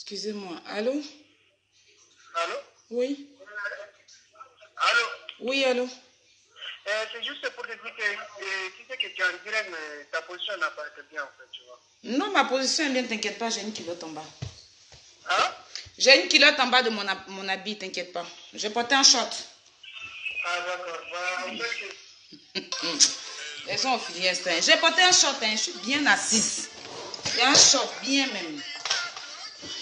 Excusez-moi. Allô? Allô? Oui? Allô? Oui, allô? C'est juste pour te dire que tu sais que tu es en direct, mais ta position n'a pas été bien en fait, tu vois. Non, ma position est bien, t'inquiète pas, j'ai une culotte en bas. Hein? J'ai une culotte en bas de mon habit, t'inquiète pas. J'ai porté un short. Ah d'accord. Bah, en fait, Les gens ont fini instinct. J'ai porté un short, hein. Je suis bien assise. Et un short, bien même.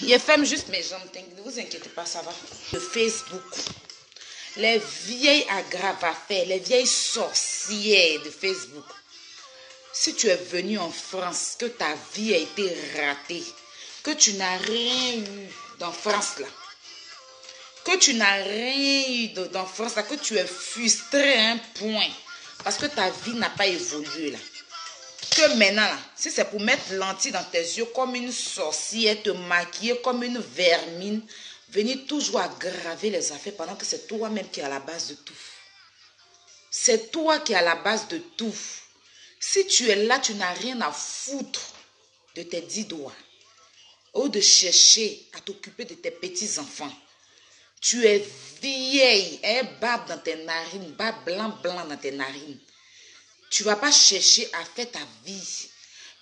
Il ferme juste mes jambes, ne vous inquiétez pas, ça va. Le Facebook. Les vieilles aggraves à faire, les vieilles sorcières de Facebook. Si tu es venu en France, que ta vie a été ratée, que tu n'as rien eu dans France là, que tu n'as rien eu dans France là, que tu es frustré à un point, parce que ta vie n'a pas évolué là. Que maintenant là, si c'est pour mettre lentilles dans tes yeux comme une sorcière, te maquiller comme une vermine, venir toujours aggraver les affaires pendant que c'est toi-même qui est à la base de tout. C'est toi qui es à la base de tout. Si tu es là, tu n'as rien à foutre de tes 10 doigts. Ou de chercher à t'occuper de tes petits-enfants. Tu es vieille, un barbe dans tes narines, barbe blanc dans tes narines. Tu ne vas pas chercher à faire ta vie.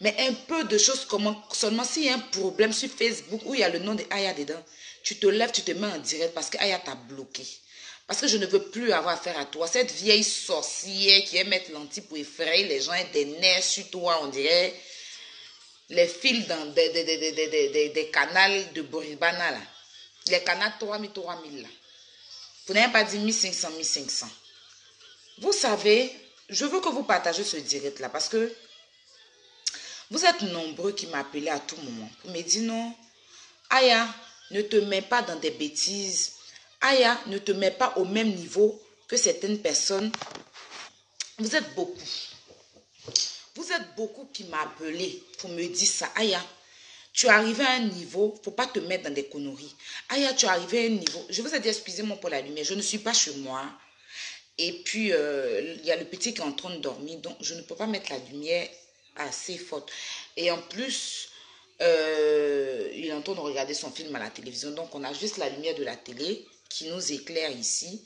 Mais un peu de choses comme seulement s'il y a un problème sur Facebook où il y a le nom de Aya dedans, tu te lèves, tu te mets en direct parce que Aya t'a bloqué. Parce que je ne veux plus avoir affaire à toi. Cette vieille sorcière qui aime mettre lentilles pour effrayer les gens et des nerfs sur toi, on dirait les fils dans des canals de Boribana là. Les canals 3000, 3000 là. Vous n'avez pas dit 1500, 1500. Vous savez, je veux que vous partagez ce direct là parce que vous êtes nombreux qui m'appelaient à tout moment pour me dire non, Aya, ne te mets pas dans des bêtises. Aya, ne te mets pas au même niveau que certaines personnes. Vous êtes beaucoup. Vous êtes beaucoup qui m'appelaient pour me dire ça. Aya, tu es arrivé à un niveau, il ne faut pas te mettre dans des conneries. Aya, tu es arrivé à un niveau. Je vous ai dit, excusez-moi pour la lumière, je ne suis pas chez moi. Et puis, il y a le petit qui est en train de dormir, donc je ne peux pas mettre la lumière assez forte. Et en plus, il est en train de regarder son film à la télévision, donc on a juste la lumière de la télé qui nous éclaire ici.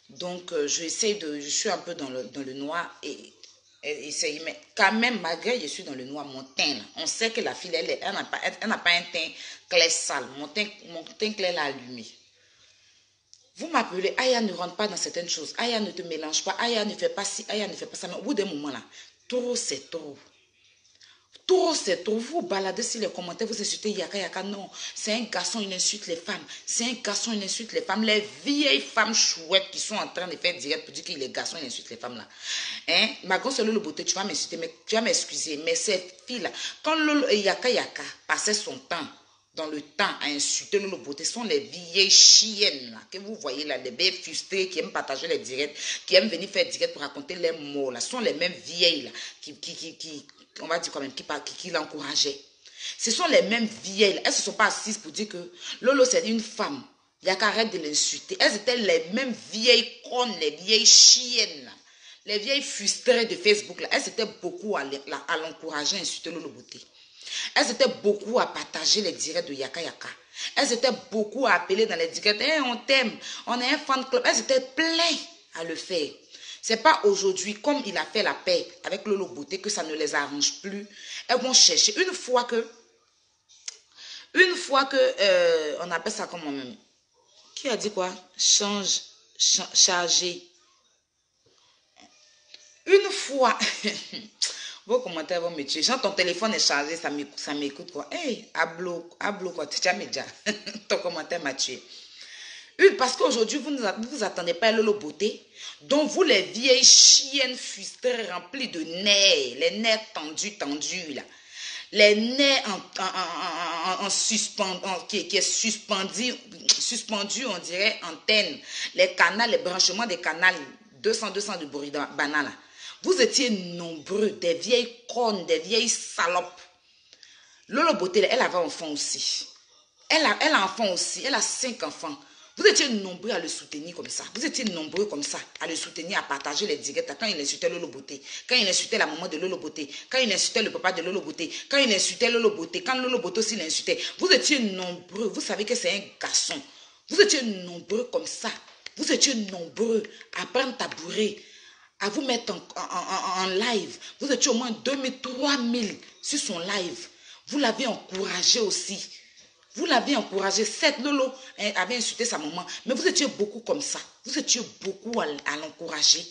Donc, je suis un peu dans le noir et essayer, mais quand même, malgré je suis dans le noir, mon teint, là, on sait que la fille, elle n'a pas un teint clair sale, mon teint clair l'a allumé. Vous m'appelez, Aya ne rentre pas dans certaines choses, Aya ne te mélange pas, Aya ne fait pas ci, Aya ne fait pas ça, mais au bout d'un moment là, trop c'est trop. Trop c'est trop. Vous baladez sur les commentaires, vous insultez Yaka Yaka, non, c'est un garçon, il insulte les femmes, c'est un garçon, il insulte les femmes, les vieilles femmes chouettes qui sont en train de faire direct pour dire qu'il est garçon, il insulte les femmes là. Hein? Ma grosse Lolo Beauté, tu vas m'insulter, mais tu vas m'excuser, mais ces filles là, quand Lolo et Yaka Yaka passaient son temps, dans le temps à insulter Lolo Beauté, sont les vieilles chiennes là, que vous voyez là, les vieilles frustrées qui aiment partager les directs, qui aiment venir faire direct pour raconter les mots là, ce sont les mêmes vieilles là, qui on va dire quand même, qui l'encourageaient. Ce sont les mêmes vieilles là, elles ne se sont pas assises pour dire que Lolo c'est une femme, il n'y a qu'à arrêter de l'insulter. Elles étaient les mêmes vieilles connes, les vieilles chiennes là, les vieilles frustrées de Facebook là, elles étaient beaucoup à l'encourager, à insulter Lolo Beauté. Elles étaient beaucoup à partager les directs de Yaka Yaka. Elles étaient beaucoup à appeler dans les directs. Hey, on t'aime, on est un fan club. Elles étaient pleines à le faire. C'est pas aujourd'hui, comme il a fait la paix avec Lolo Beauté, que ça ne les arrange plus. Elles vont chercher. Une fois que, on appelle ça comment même? Qui a dit quoi? Charger. Une fois... Vos commentaires vont me tuer. Quand ton téléphone est chargé, ça m'écoute quoi. Hey, ablo quoi. Tu as déjà. Ton commentaire m'a tué. Parce qu'aujourd'hui, vous ne vous attendez pas à Lolo Beauté. Donc, vous, les vieilles chiennes frustrées remplies de nerfs, les nerfs tendus là. Les nerfs en suspens, qui est suspendu, on dirait, antenne. Les canaux, les branchements des canaux 200 de Boribana là. Vous étiez nombreux, des vieilles connes, des vieilles salopes. Lolo Beauté, elle avait enfant aussi. Elle a enfant aussi, elle a 5 enfants. Vous étiez nombreux à le soutenir comme ça. Vous étiez nombreux comme ça à le soutenir, à partager les directs. Quand il insultait Lolo Beauté, quand il insultait la maman de Lolo Beauté, quand il insultait le papa de Lolo Beauté, quand il insultait Lolo Beauté, quand Lolo Beauté aussi l'insultait. Vous étiez nombreux. Vous savez que c'est un garçon. Vous étiez nombreux comme ça. Vous étiez nombreux à prendre tabouret, à vous mettre en live. Vous étiez au moins 2000, 3000 sur son live. Vous l'avez encouragé aussi. Vous l'avez encouragé. Certes, Lolo avait insulté sa maman, mais vous étiez beaucoup comme ça. Vous étiez beaucoup à l'encourager.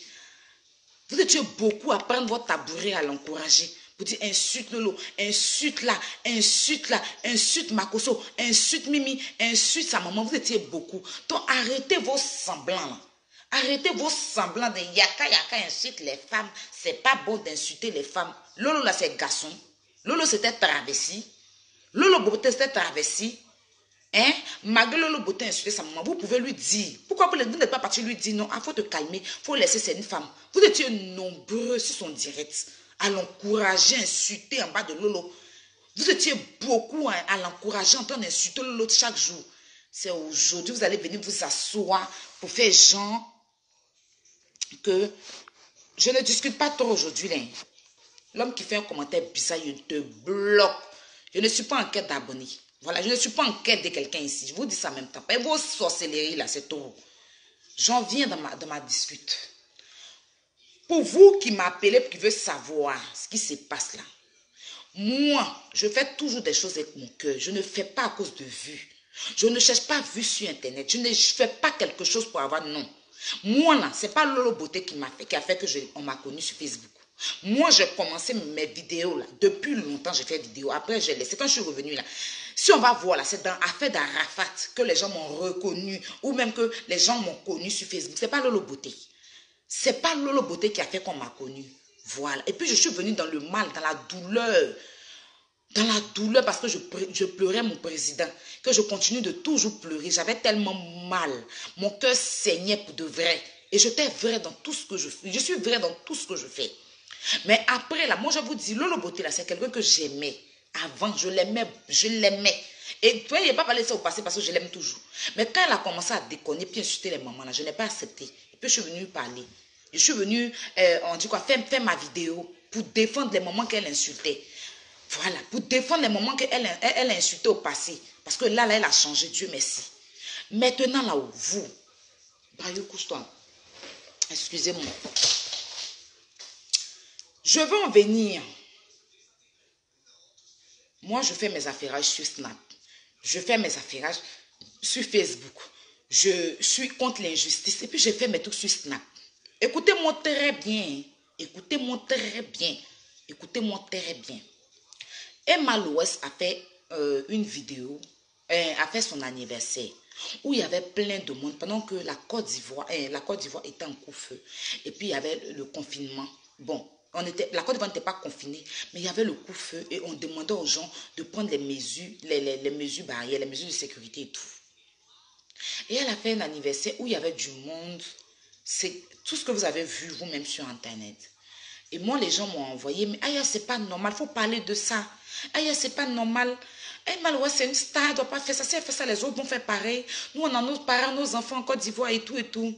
Vous étiez beaucoup à prendre votre tabouret à l'encourager. Vous dites insulte Lolo, insulte là, insulte Makoso, insulte Mimi, insulte sa maman. Vous étiez beaucoup. Donc arrêtez vos semblants là. Arrêtez vos semblants de yaka insulte les femmes. C'est pas bon d'insulter les femmes. Lolo là c'est garçon. Lolo c'était travesti. Lolo Beauté c'était travesti. Hein? Malgré Lolo Beauté insulter sa maman, vous pouvez lui dire. Pourquoi vous n'êtes pas parti lui dire non? Il faut te calmer. Il faut laisser, c'est une femme. Vous étiez nombreux sur son direct à l'encourager, insulter en bas de Lolo. Vous étiez beaucoup à l'encourager en train d'insulter Lolo chaque jour. C'est aujourd'hui, vous allez venir vous asseoir pour faire genre que je ne discute pas trop aujourd'hui. L'homme qui fait un commentaire bizarre, il te bloque. Je ne suis pas en quête d'abonnés. Voilà, je ne suis pas en quête de quelqu'un ici. Je vous dis ça en même temps. Et vos sorcelleries là, c'est trop. J'en viens dans ma discute. Pour vous qui m'appelez, qui veut savoir ce qui se passe là, moi, je fais toujours des choses avec mon cœur. Je ne fais pas à cause de vues. Je ne cherche pas vues sur Internet. Je ne fais pas quelque chose pour avoir non. Moi là, ce n'est pas Lolo Beauté qui a fait que on m'a connu sur Facebook. Moi, j'ai commencé mes vidéos là. Depuis longtemps, j'ai fait vidéo. Après, j'ai laissé. Quand je suis revenue là, si on va voir là, c'est dans l'affaire d'Arafat que les gens m'ont reconnu ou même que les gens m'ont connu sur Facebook. Ce n'est pas Lolo Beauté. Ce n'est pas Lolo Beauté qui a fait qu'on m'a connu. Voilà. Et puis, je suis venue dans le mal, dans la douleur. Dans la douleur parce que je pleurais mon président. Que je continue de toujours pleurer. J'avais tellement mal. Mon cœur saignait pour de vrai. Et j'étais vrai dans tout ce que je fais. Je suis vrai dans tout ce que je fais. Mais après, là, moi, je vous dis, Lolo Beauté, là, c'est quelqu'un que j'aimais. Avant, je l'aimais. Et tu vois, il n'a pas parlé de ça au passé parce que je l'aime toujours. Mais quand elle a commencé à déconner, puis insulter les mamans, là, je n'ai pas accepté. Et puis, je suis venue parler. Je suis venue, on dit quoi, faire ma vidéo pour défendre les mamans qu'elle insultait. Voilà, pour défendre les mamans qu'elle insultait au passé. Parce que là, elle a changé, Dieu merci. Maintenant, là où vous, Bayo, couche-toi. Excusez-moi. Je veux en venir. Moi, je fais mes affairages sur Snap. Je fais mes affairages sur Facebook. Je suis contre l'injustice. Et puis, je fais mes trucs sur Snap. Écoutez-moi très bien. Écoutez-moi très bien. Écoutez-moi très bien. Emma Louest a fait une vidéo, a fait son anniversaire, où il y avait plein de monde, pendant que la Côte d'Ivoire était en coup-feu. Et puis, il y avait le confinement. Bon, la Côte d'Ivoire n'était pas confinée, mais il y avait le coup-feu et on demandait aux gens de prendre les mesures, les mesures barrières, les mesures de sécurité et tout. Et elle a fait un anniversaire où il y avait du monde. C'est tout ce que vous avez vu vous-même sur Internet. Et moi, les gens m'ont envoyé, mais aïe, c'est pas normal, il faut parler de ça. Aïe, c'est pas normal. Malouest, c'est une star, elle ne doit pas faire ça. Si elle fait ça, les autres vont faire pareil. Nous, on a nos parents, nos enfants en Côte d'Ivoire et tout et tout.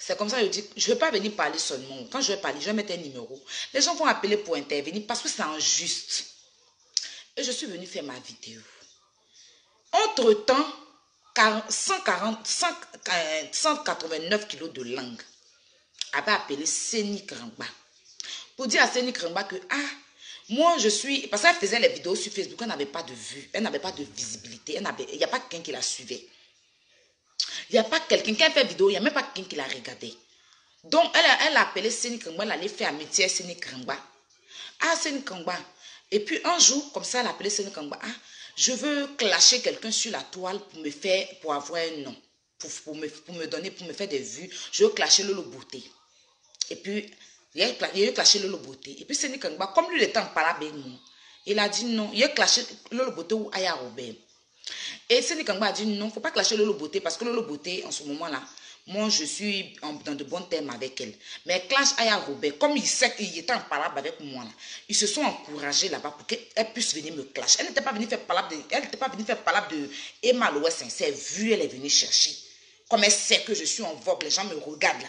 C'est comme ça, je dis, je ne vais pas venir parler seulement. Quand je vais parler, je vais mettre un numéro. Les gens vont appeler pour intervenir parce que c'est injuste. Et je suis venue faire ma vidéo. Entre-temps, 189 kilos de langue avait appelé Seni Krangba. Pour dire à Seni Krangba que, moi je suis, parce qu'elle faisait les vidéos sur Facebook, elle n'avait pas de vue, elle n'avait pas de visibilité, il n'y a pas quelqu'un qui la suivait. Il n'y a pas quelqu'un qui a fait vidéo, il n'y a même pas quelqu'un qui la regardait. Donc elle a appelé Seni Krangba, elle allait faire amitié à Seni Krangba. Seni Krangba. Et puis un jour, comme ça, elle a appelé Seni Krangba. Je veux clasher quelqu'un sur la toile pour avoir un nom, pour me faire des vues. Je veux clasher Lolo Beauté. Et puis, il a clashé Lolo Beauté. Et puis, Seni Krangba, comme lui, il était en parlant avec nous, il a dit non. Il a clashé Lolo Beauté ou Aya Robert. Et Seni Krangba a dit non, il ne faut pas clasher Lolo Beauté parce que Lolo Beauté, en ce moment-là, moi, je suis dans de bons termes avec elle. Mais clash Aya Robert, comme il sait qu'il était en parlant avec moi, là, ils se sont encouragés là-bas pour qu'elle puisse venir me clasher. Elle n'était pas venue faire parler de Emma Louest, c'est vu, elle est venue chercher. Comme elle sait que je suis en vogue, les gens me regardent là.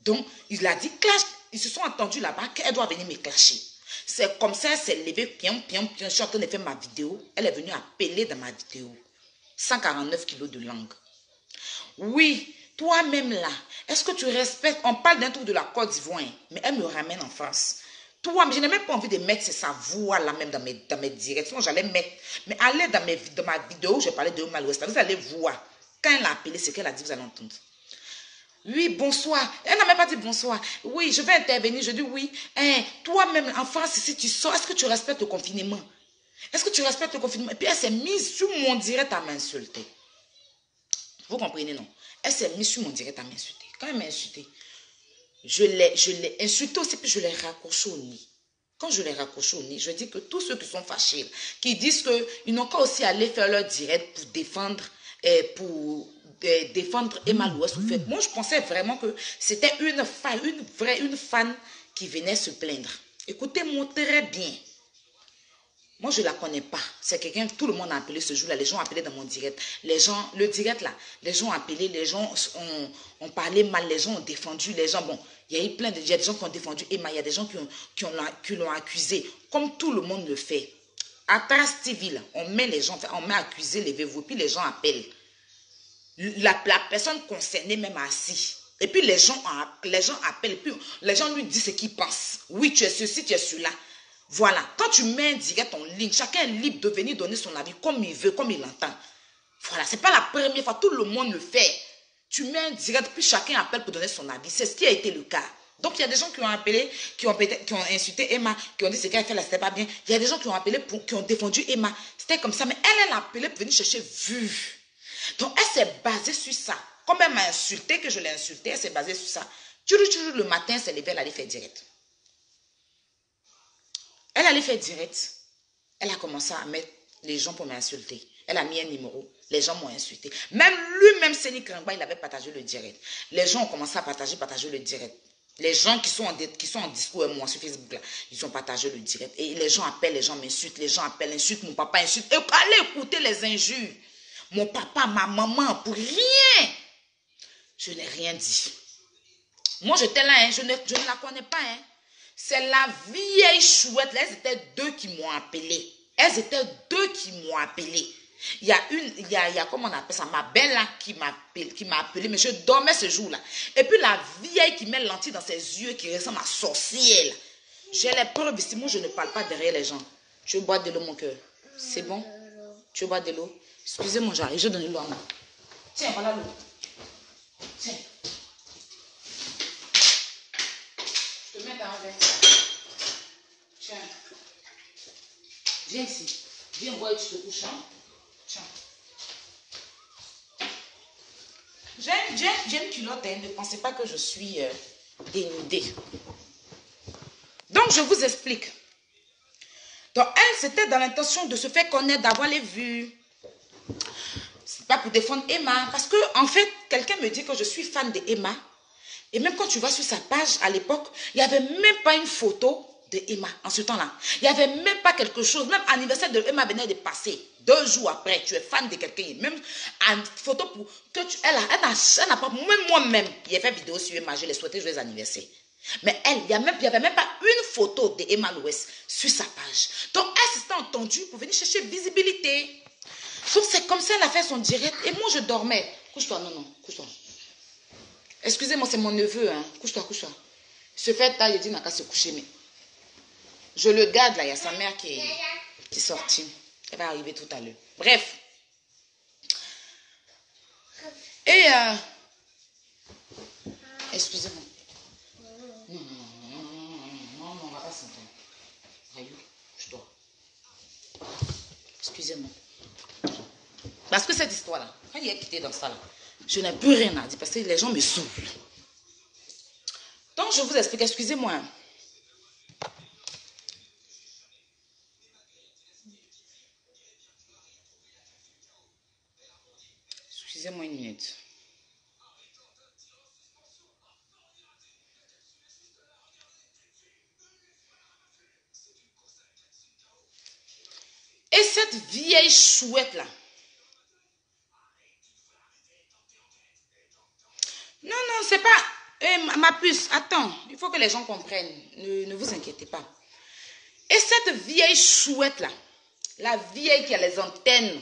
Donc, il a dit, clash. Ils se sont entendus là-bas qu'elle doit venir me clasher. C'est comme ça, elle s'est levée, pion. Je suis en train de faire ma vidéo. Elle est venue appeler dans ma vidéo. 149 kilos de langue. Oui, toi-même là, est-ce que tu respectes? On parle d'un truc de la Côte d'Ivoire, hein, mais elle me ramène en France. Toi, je n'ai même pas envie de mettre sa voix là même dans mes directs. Sinon, j'allais mettre. Mais allez dans ma vidéo où j'ai parlé de Omar West. Vous allez voir. Quand elle a appelé, ce qu'elle a dit, vous allez entendre. Oui, bonsoir. Elle n'a même pas dit bonsoir. Oui, je vais intervenir. Je dis oui. Hein, toi-même, en France, si tu sors, est-ce que tu respectes le confinement? Est-ce que tu respectes le confinement? Et puis, elle s'est mise sur mon direct à m'insulter. Vous comprenez, non? Elle s'est mise sur mon direct à m'insulter. Quand elle m'a insulté, je l'ai insulté aussi, puis je l'ai raccroché au nez. Quand je l'ai raccroché au nez, je dis que tous ceux qui sont fâchés, qui disent qu'ils n'ont qu'à aussi aller faire leur direct pour défendre Emma Louès. Moi, je pensais vraiment que c'était une fan qui venait se plaindre. Écoutez-moi très bien. Moi, je ne la connais pas. C'est quelqu'un, tout le monde a appelé ce jour-là. Les gens ont appelé dans mon direct. Les gens, le direct là, les gens ont appelé, les gens ont parlé mal, les gens ont défendu, les gens, bon, il y a eu plein de, il y a des gens qui ont défendu Emma, il y a des gens qui l'ont accusé, comme tout le monde le fait. À Trace TV, là, on met les gens, on met accuser, levez-vous, puis les gens appellent. La personne concernée même assis. Et puis les gens appellent, et puis les gens lui disent ce qu'ils pensent. Oui, tu es ceci, tu es cela. Voilà, quand tu mets un direct en ligne, chacun est libre de venir donner son avis comme il veut, comme il l'entend. Voilà, ce n'est pas la première fois, tout le monde le fait. Tu mets un direct, puis chacun appelle pour donner son avis. C'est ce qui a été le cas. Donc, il y a des gens qui ont appelé, qui ont insulté Emma, qui ont dit ce qu'elle fait là, c'était pas bien. Il y a des gens qui ont appelé, qui ont défendu Emma. C'était comme ça, mais elle a appelé pour venir chercher vue. Donc, elle s'est basée sur ça. Comme elle m'a insulté, que je l'ai insulté, elle s'est basée sur ça. Toujours le matin, elle s'est levée, elle allait faire direct. Elle allait faire direct. Elle a commencé à mettre les gens pour m'insulter. Elle a mis un numéro. Les gens m'ont insulté. Même lui-même, Séni Krangba, il avait partagé le direct. Les gens ont commencé à partager le direct. Les gens qui sont en discours avec moi sur Facebook, là, ils ont partagé le direct. Et les gens appellent, les gens m'insultent. Les gens appellent, insultent mon papa, insultent. Et allez écouter les injures. Mon papa, ma maman, pour rien. Je n'ai rien dit. Moi, j'étais là, hein, je ne la connais pas, hein. C'est la vieille chouette. Elles étaient deux qui m'ont appelé. Elles étaient deux qui m'ont appelé. Il y a comment on appelle ça, ma belle là qui m'a appelé, mais je dormais ce jour-là. Et puis la vieille qui met lentilles dans ses yeux, qui ressemble à sorcière. J'ai les preuves ici. Moi, je ne parle pas derrière les gens. Tu veux boire de l'eau, mon cœur? C'est bon? Tu veux boire de l'eau? Excusez-moi, j'arrive. Je donne l'eau à moi. Tiens, voilà l'eau. Tiens. Je te mets dans un verre. Tiens. Viens ici. Viens voir et tu te couches. Hein? Tiens. J'ai une culotte. Hein. Ne pensez pas que je suis dénudée. Donc, je vous explique. Donc, elle, c'était dans l'intention de se faire connaître, d'avoir les vues. C'est pas pour défendre Emma. Parce que, en fait, quelqu'un me dit que je suis fan de Emma. Et même quand tu vas sur sa page, à l'époque, il n'y avait même pas une photo de Emma en ce temps-là. Il n'y avait même pas quelque chose. Même anniversaire de Emma venait de passer. 2 jours après, tu es fan de quelqu'un. Même une photo pour que tu... Elle n'a pas... Même moi-même, j'ai fait vidéo sur Emma. Je l'ai souhaité joyeux anniversaire. Mais elle, il n'y avait même pas une photo de Emma Louès sur sa page. Donc, elle s'était entendue pour venir chercher visibilité. Donc, c'est comme ça, elle a fait son direct. Et moi, je dormais. Couche-toi, non, couche-toi. Excusez-moi, c'est mon neveu, hein. Couche-toi. Se fait taille, il dit, n'a qu'à se coucher, mais... Je le garde, là, il y a sa mère qui est sortie. Elle va arriver tout à l'heure. Bref. Et, excusez-moi. Non, on va pas s'entendre. Rayou, je dois. Excusez-moi. Parce que cette histoire-là, quand il est quitté dans ça, là, je n'ai plus rien à dire parce que les gens me saoulent. Donc, je vous explique, excusez-moi. Excusez-moi une minute. Et cette vieille chouette là, pas... ma puce, attends, il faut que les gens comprennent. Ne vous inquiétez pas. Et cette vieille chouette là, la vieille qui a les antennes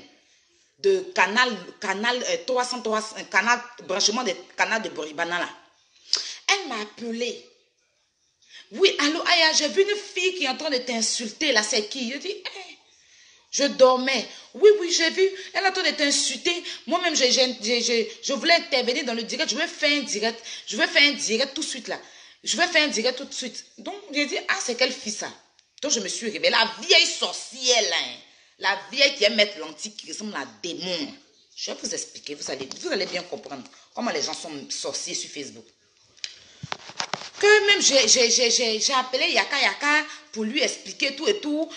de canal 303, canal, branchement des canaux de Boribana là, elle m'a appelé. Oui, allô, Aya, j'ai vu une fille qui est en train de t'insulter là, c'est qui? Je dis, hey. Je dormais. Oui, j'ai vu. Elle est en train de t'insulter. Moi-même, je voulais intervenir dans le direct. Je vais faire un direct. Je vais faire un direct tout de suite là. Je vais faire un direct tout de suite. Donc, j'ai dit, ah, c'est quelle fille ça? Donc, je me suis réveillée. La vieille sorcière là. Hein. La vieille qui aime mettre l'antique qui ressemble à un démon. Je vais vous expliquer. Vous allez bien comprendre comment les gens sont sorciers sur Facebook. Que même j'ai appelé Yaka pour lui expliquer tout et tout.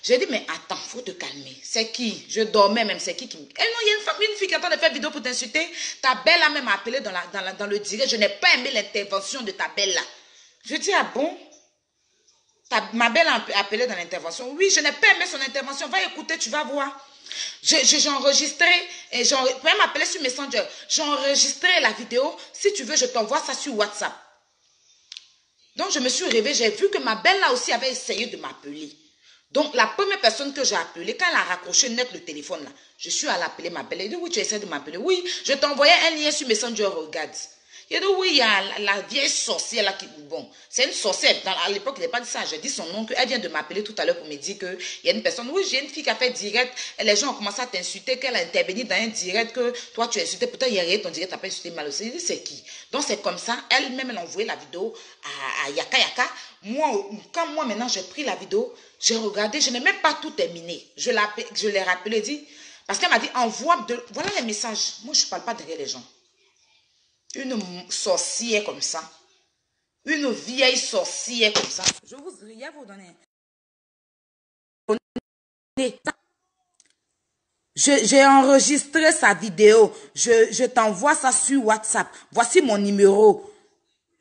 J'ai dit, mais attends, faut te calmer. C'est qui? Je dormais même, c'est qui? Eh non, il y a une fille qui est en train de faire vidéo pour t'insulter. Ta belle a même appelé dans le direct. Je n'ai pas aimé l'intervention de ta belle là. Je dis, ah bon? Ma belle a appelé dans l'intervention. Oui, je n'ai pas aimé son intervention. Va écouter, tu vas voir. J'ai enregistré, et j'ai m'appeler sur Messenger. J'ai enregistré la vidéo. Si tu veux, je t'envoie ça sur WhatsApp. Donc, je me suis réveillée, j'ai vu que ma belle là aussi avait essayé de m'appeler. Donc, la première personne que j'ai appelée, quand elle a raccroché net le téléphone là, je suis allée appeler ma belle. Elle dit, oui, tu essaies de m'appeler. Oui, je t'envoyais un lien sur Messenger, regarde. Il dit, oui, il y a la vieille sorcière là qui... Bon, c'est une sorcière. À l'époque, il n'a pas dit ça. J'ai dit son nom, qu'elle vient de m'appeler tout à l'heure pour me dire qu'il y a une personne. Oui, j'ai une fille qui a fait direct. Et les gens ont commencé à t'insulter, qu'elle a intervenu dans un direct, que toi, tu as insulté. Pourtant, il y a rien, ton direct, tu n'as pas insulté mal aussi. Il dit, c'est qui? Donc, c'est comme ça. Elle-même, elle a envoyé la vidéo à Yaka. Moi, quand moi, maintenant, j'ai pris la vidéo, j'ai regardé, je n'ai même pas tout terminé. Je l'ai rappelé, dit, parce qu'elle m'a dit, envoie voilà les messages. Moi, je ne parle pas derrière les gens. Une sorcière comme ça. Une vieille sorcière comme ça. Je vous donner. J'ai enregistré sa vidéo. Je t'envoie ça sur WhatsApp. Voici mon numéro.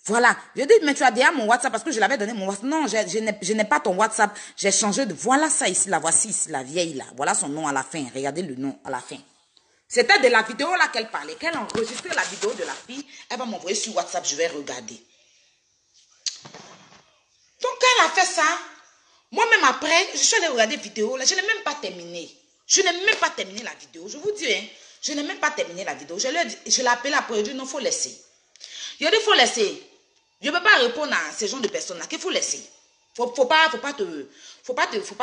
Voilà. Je dis, mais tu as déjà mon WhatsApp parce que je l'avais donné mon WhatsApp. Non, je n'ai pas ton WhatsApp. J'ai changé de... Voilà ça ici, là. Voici ici, la vieille, là. Voilà son nom à la fin. Regardez le nom à la fin. C'était de la vidéo là qu'elle parlait. Qu'elle a enregistré la vidéo de la fille. Elle va m'envoyer sur WhatsApp. Je vais regarder. Donc, quand elle a fait ça, moi-même après, je suis allée regarder la vidéo. Là, je n'ai même pas terminé. Je n'ai même pas terminé la vidéo. Je vous dis, hein, je n'ai même pas terminé la vidéo. Je l'ai appelé après. Je lui ai dit, non, il faut laisser. Il a dit, il faut laisser. Je ne peux pas répondre à ces gens de personnes-là qu'il faut laisser. Faut pas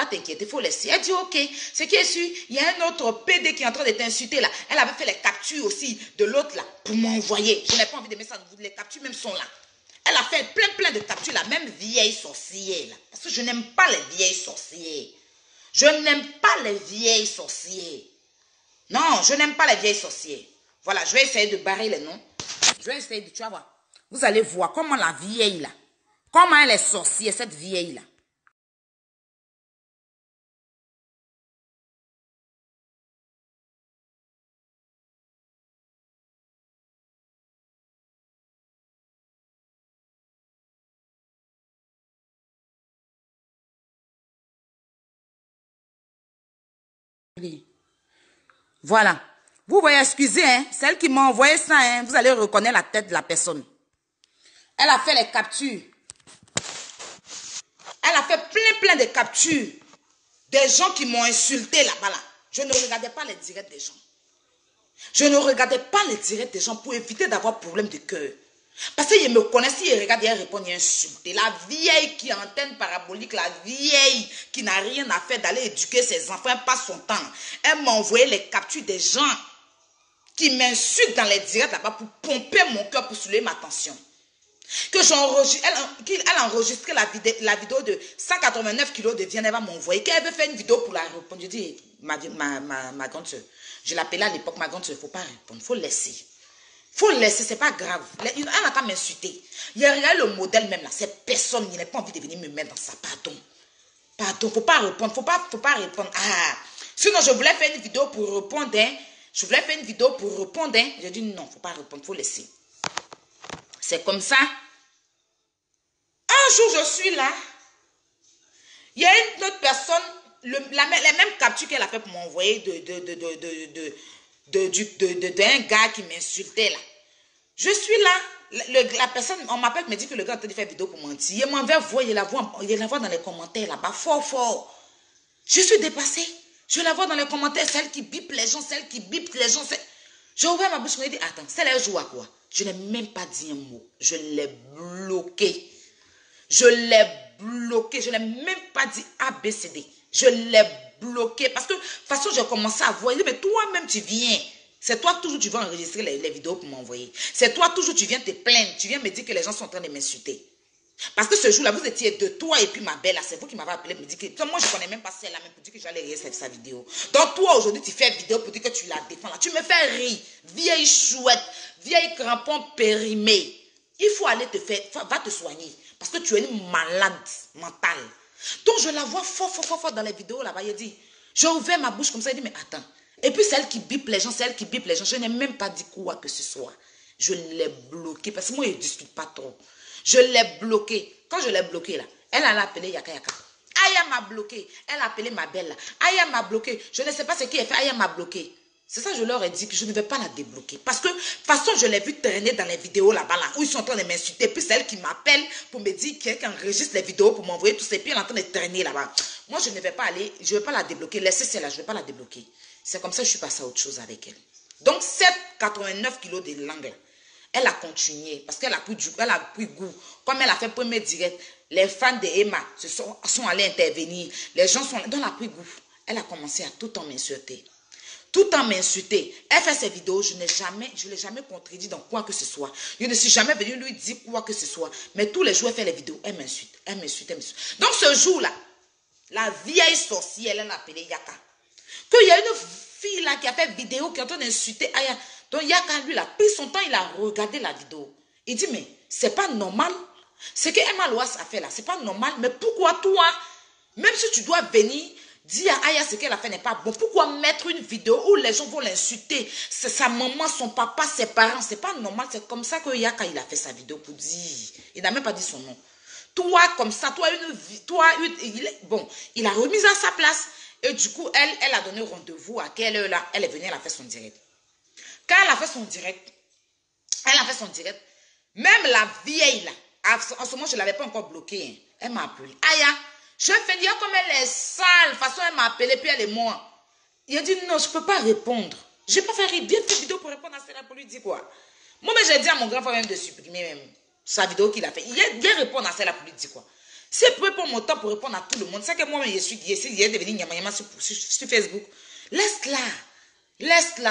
t'inquiéter, il faut laisser. Elle dit, ok, ce qui est sûr, il y a un autre PD qui est en train de t'insulter là. Elle avait fait les captures aussi de l'autre là pour m'envoyer. Je n'ai pas envie de mettre ça, les captures même sont là. Elle a fait plein de captures, la même vieille sorcière là. Parce que je n'aime pas les vieilles sorcières. Je n'aime pas les vieilles sorcières. Non, je n'aime pas les vieilles sorcières. Voilà, je vais essayer de barrer les noms. Je vais essayer de, tu vas voir. Vous allez voir comment la vieille là. Comment elle est sorcière, cette vieille-là. Voilà. Vous voyez, excusez, hein, celle qui m'a envoyé ça, hein, vous allez reconnaître la tête de la personne. Elle a fait les captures. Elle a fait plein de captures des gens qui m'ont insulté là-bas. Là. Je ne regardais pas les directs des gens. Je ne regardais pas les directs des gens pour éviter d'avoir problème de cœur. Parce qu'ils me connaissent, ils regardent, ils répondent, ils insultent. La vieille qui a antenne parabolique, la vieille qui n'a rien à faire d'aller éduquer ses enfants, elle passe son temps. Elle m'a envoyé les captures des gens qui m'insultent dans les directs là-bas pour pomper mon cœur, pour soulever ma tension. Que elle a enregistré la vidéo de 189 kilos de viande, elle va m'envoyer. Qu'elle veut faire une vidéo pour la répondre. Je dis, ma grande soeur, je l'appelais à l'époque ma grande soeur, il ne faut pas répondre, il faut laisser. Il faut laisser, c'est pas grave. Elle n'a qu'à m'insulter. Il y a regardé le modèle même là, cette personne, il n'a pas envie de venir me mettre dans ça. Pardon. Pardon, faut pas répondre, faut pas répondre. Ah, sinon je voulais faire une vidéo pour répondre, hein. Je voulais faire une vidéo pour répondre, hein. J'ai dit non, faut pas répondre, faut laisser. C'est comme ça. Un jour, je suis là. Il y a une autre personne, la même capture qu'elle a fait pour m'envoyer d'un gars qui m'insultait là. Je suis là. la personne, on m'appelle, me dit que le gars a en train de faire vidéo pour mentir. Il m'envoie voir, il la voit dans les commentaires là-bas, fort. Je suis dépassée. Je la vois dans les commentaires, celle qui bip les gens, celle qui bip les gens. J'ai ouvert ma bouche, je me dis, attends, celle-là joue à quoi? Je n'ai même pas dit un mot. Je l'ai bloqué. Je l'ai même pas dit ABCD. Je l'ai bloqué. Parce que, de toute façon, j'ai commencé à voir. Mais toi-même, tu viens. C'est toi toujours, tu vas enregistrer les vidéos pour m'envoyer. C'est toi toujours, tu viens te plaindre. Tu viens me dire que les gens sont en train de m'insulter. Parce que ce jour-là, vous étiez de toi et puis ma belle, c'est vous qui m'avez appelé, me dire que moi, je ne connais même pas celle-là, même pour dire que j'allais rire avec sa vidéo. Donc, toi, aujourd'hui, tu fais vidéo pour dire que tu la défends. Là. Tu me fais rire. Vieille chouette, vieille crampon périmé. Il faut aller te faire, va te soigner. Parce que tu es une malade mentale. Donc, je la vois fort dans les vidéos là-bas. Il dit, j'ai ouvert ma bouche comme ça, il dit, mais attends. Et puis, celle qui bip les gens, je n'ai même pas dit quoi que ce soit. Je l'ai bloqué parce que moi, je ne discute pas trop. Je l'ai bloqué. Quand je l'ai bloqué là, elle a appelé Yaka. Aya m'a bloqué. Elle a appelé ma belle là. Aya m'a bloqué. Je ne sais pas ce qui est fait. Aya m'a bloqué. C'est ça, je leur ai dit que je ne vais pas la débloquer. Parce que, de toute façon, je l'ai vu traîner dans les vidéos là-bas, là, où ils sont en train de m'insulter. Puis c'est elle qui m'appelle pour me dire qu'elle enregistre les vidéos pour m'envoyer tout ça. Puis elle est en train de traîner là-bas. Moi, je ne vais pas aller, je ne vais pas la débloquer. Laissez celle-là, je ne vais pas la débloquer. C'est comme ça que je suis passée à autre chose avec elle. Donc, cette 89 kilos de langue, elle a continué parce qu'elle a pris goût. Comme elle a fait premier direct, les fans de Emma sont allés intervenir. Les gens sont dans la pris goût. Elle a commencé à tout en m'insulter. Elle fait ses vidéos, je ne l'ai jamais contredit dans quoi que ce soit. Je ne suis jamais venue lui dire quoi que ce soit. Mais tous les jours, elle fait les vidéos, elle m'insulte. Donc ce jour-là, la vieille sorcière, elle a appelé Yaka. Qu'il y a une fille là qui a fait vidéo, qui est en train d'insulter Aya. Donc Yaka, lui, il a pris son temps, il a regardé la vidéo. Il dit, mais c'est pas normal. Ce que Emma Loas a fait là, c'est pas normal. Mais pourquoi toi, même si tu dois venir dire à Aya ce qu'elle a fait n'est pas bon, pourquoi mettre une vidéo où les gens vont l'insulter? C'est sa maman, son papa, ses parents. C'est pas normal. C'est comme ça que Yaka, il a fait sa vidéo pour dire. Il n'a même pas dit son nom. Toi, comme ça, il a remis à sa place. Et du coup, elle a donné rendez-vous à quelle heure là? Elle est venue, elle a fait son direct. Quand elle a fait son direct, même la vieille là, en ce moment, je ne l'avais pas encore bloquée. Hein. Elle m'a appelé. Aya, je fais dire comme elle est sale. De toute façon, elle m'a appelé, puis elle est moi. Il a dit non, je ne peux pas répondre. Je n'ai pas fait bien fait vidéo pour répondre à celle-là, pour lui dire quoi. Moi, mais j'ai dit à mon grand frère même de supprimer même sa vidéo qu'il a fait. Il a répondre à celle-là pour lui dire quoi. Si elle peut prendre mon temps pour répondre à tout le monde, c'est que moi-même, je suis devenu nyama sur Facebook. Laisse-la.